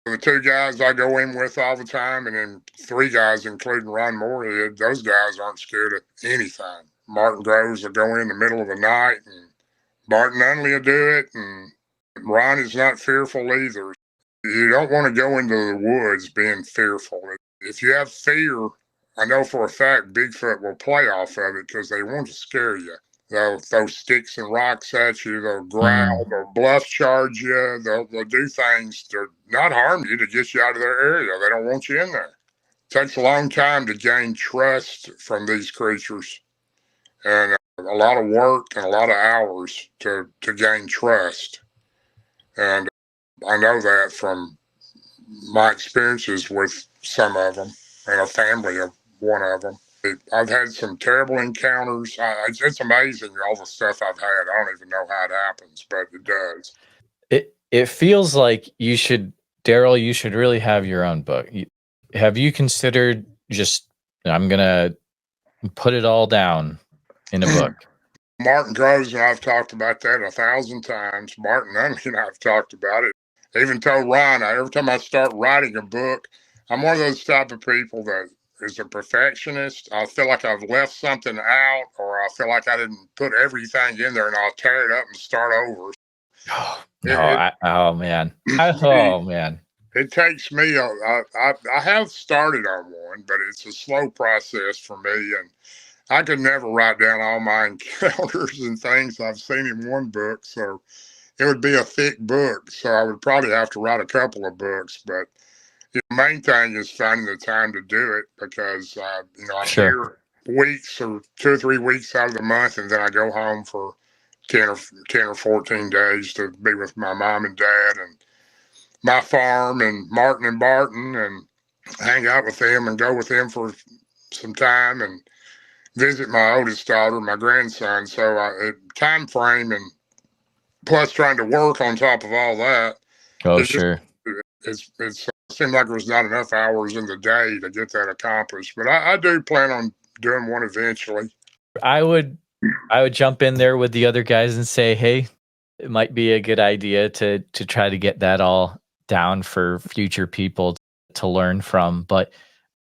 the two guys I go in with all the time, and then three guys, including Ron Moorhead, those guys aren't scared of anything. Martin Groves will go in the middle of the night, and Martin Nunley will do it. And Ron is not fearful either. You don't want to go into the woods being fearful. If you have fear, I know for a fact Bigfoot will play off of it because they want to scare you. They'll throw sticks and rocks at you. They'll growl. They'll bluff charge you. They'll do things to not harm you, to get you out of their area. They don't want you in there. It takes a long time to gain trust from these creatures, and a lot of work and a lot of hours to gain trust. And I know that from my experiences with some of them and a family of one of them. I've had some terrible encounters. It's amazing all the stuff I've had. I don't even know how it happens, but it does. It feels like you should, Darrell, you should really have your own book. Have you considered just, I'm going to put it all down in a book? Martin Groves and I've talked about that 1,000 times. Martin Nunley and I've talked about it. I even told Ron, every time I start writing a book, I'm one of those type of people that is a perfectionist. I feel like I've left something out, or I feel like I didn't put everything in there, and I'll tear it up and start over. Oh man. Oh man. It takes me, I have started on one, but it's a slow process for me. And I could never write down all my encounters and things I've seen in one book. So it would be a thick book. So I would probably have to write a couple of books. But the main thing is finding the time to do it because, I'm here weeks or 2 or 3 weeks out of the month. And then I go home for 10 or 14 days to be with my mom and dad and my farm and Martin and Barton and hang out with them and go with them for some time and visit my oldest daughter, my grandson. So time frame and plus trying to work on top of all that. It seemed like there was not enough hours in the day to get that accomplished. But I do plan on doing one eventually. I would jump in there with the other guys and say, hey, it might be a good idea to try to get that all down for future people to learn from. But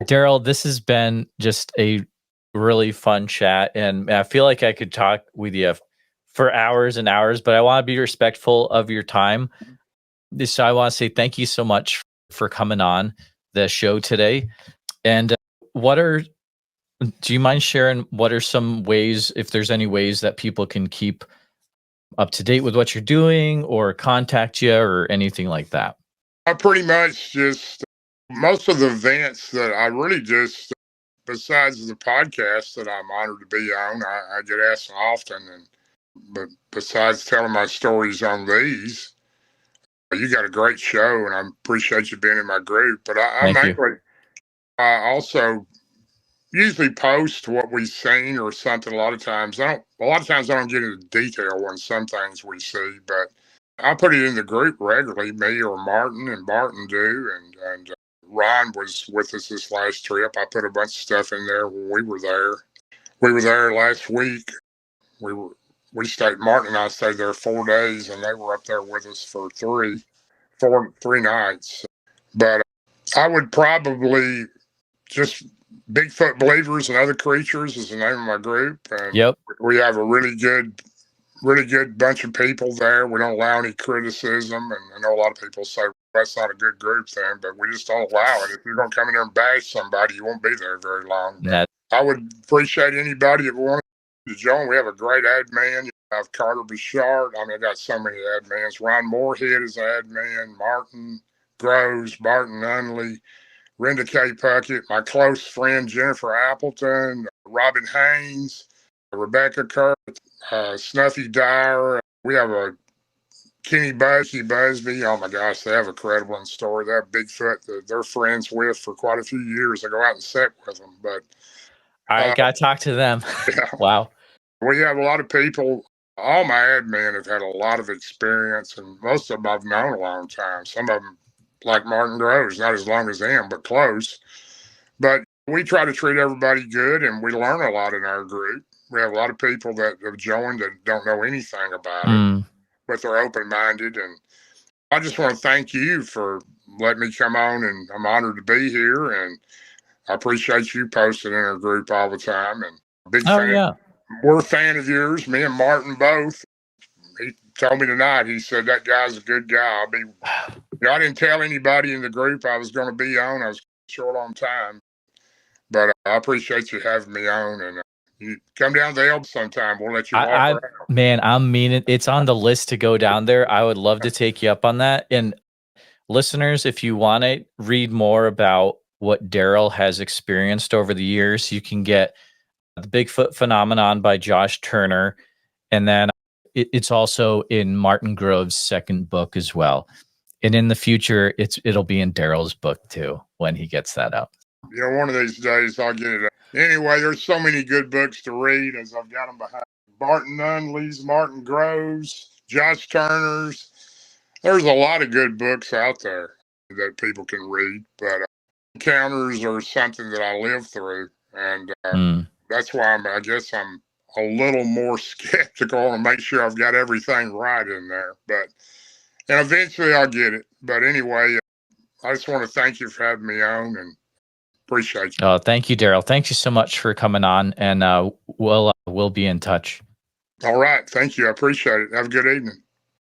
Darrell, this has been just a really fun chat, and I feel like I could talk with you for hours and hours, but I want to be respectful of your time. So I want to say thank you so much for coming on the show today. And do you mind sharing what are some ways, if there's any ways that people can keep up to date with what you're doing or contact you or anything like that? I pretty much just Most of the events that I really just, besides the podcast that I'm honored to be on, I get asked often, but besides telling my stories on these, you got a great show, and I appreciate you being in my group. But Thank you. I also usually post what we've seen or something. A lot of times I don't get into detail on some things we see, but I put it in the group regularly. Me or Martin and Barton do, and Ron was with us this last trip. I put a bunch of stuff in there when we were there. We were there last week. We stayed. Martin and I stayed there 4 days, and they were up there with us for three nights. But I would probably just Bigfoot Believers and Other Creatures is the name of my group, and Yep. we have a really good bunch of people there. We don't allow any criticism, and I know a lot of people say that's not a good group then, but we just don't allow it. If you're going to come in there and bash somebody, you won't be there very long. I would appreciate anybody that wants to join. We have a great admin. You have Carter Bouchard. I got so many admins. Ron Moorhead is an admin. Martin Groves, Barton Nunley, Renda K. Puckett, my close friend Jennifer Appleton, Robin Haynes, Rebecca Kurt, Snuffy Dyer. We have a Kenny Busby. Oh my gosh, they have a credible story. They have Bigfoot that they're friends with for quite a few years. I go out and sit with them. But I got to talk to them. Yeah. Wow. We have a lot of people. All my admin have had a lot of experience, and most of them I've known a long time. Some of them, like Martin Groves, not as long as them, but close. But we try to treat everybody good, and we learn a lot in our group. We have a lot of people that have joined that don't know anything about it, but they're open-minded. And I just want to thank you for letting me come on, and I'm honored to be here. And I appreciate you posting in our group all the time. And big fan. Yeah. We're a fan of yours, me and Martin both. He told me tonight, he said, that guy's a good guy. I didn't tell anybody in the group I was going to be on. I was short on time. But I appreciate you having me on, and you come down to Elb sometime. We'll let you walk around. Man, it's on the list to go down there. I would love to take you up on that. And listeners, if you want to read more about what Darrell has experienced over the years, you can get The Bigfoot Phenomenon by Josh Turner. And then it's also in Martin Grove's second book as well. And in the future, it'll be in Darrell's book too, when he gets that out. One of these days I'll get it. Anyway, there's so many good books to read as I've got them behind. Barton Nunley's, Martin Groves, Josh Turner's. There's a lot of good books out there that people can read, but encounters are something that I live through, and that's why I guess I'm a little more skeptical and make sure I've got everything right in there. And eventually I'll get it. But anyway, I just want to thank you for having me on, and appreciate you. Oh, thank you, Darrell. Thank you so much for coming on, and we'll be in touch. All right. Thank you. I appreciate it. Have a good evening.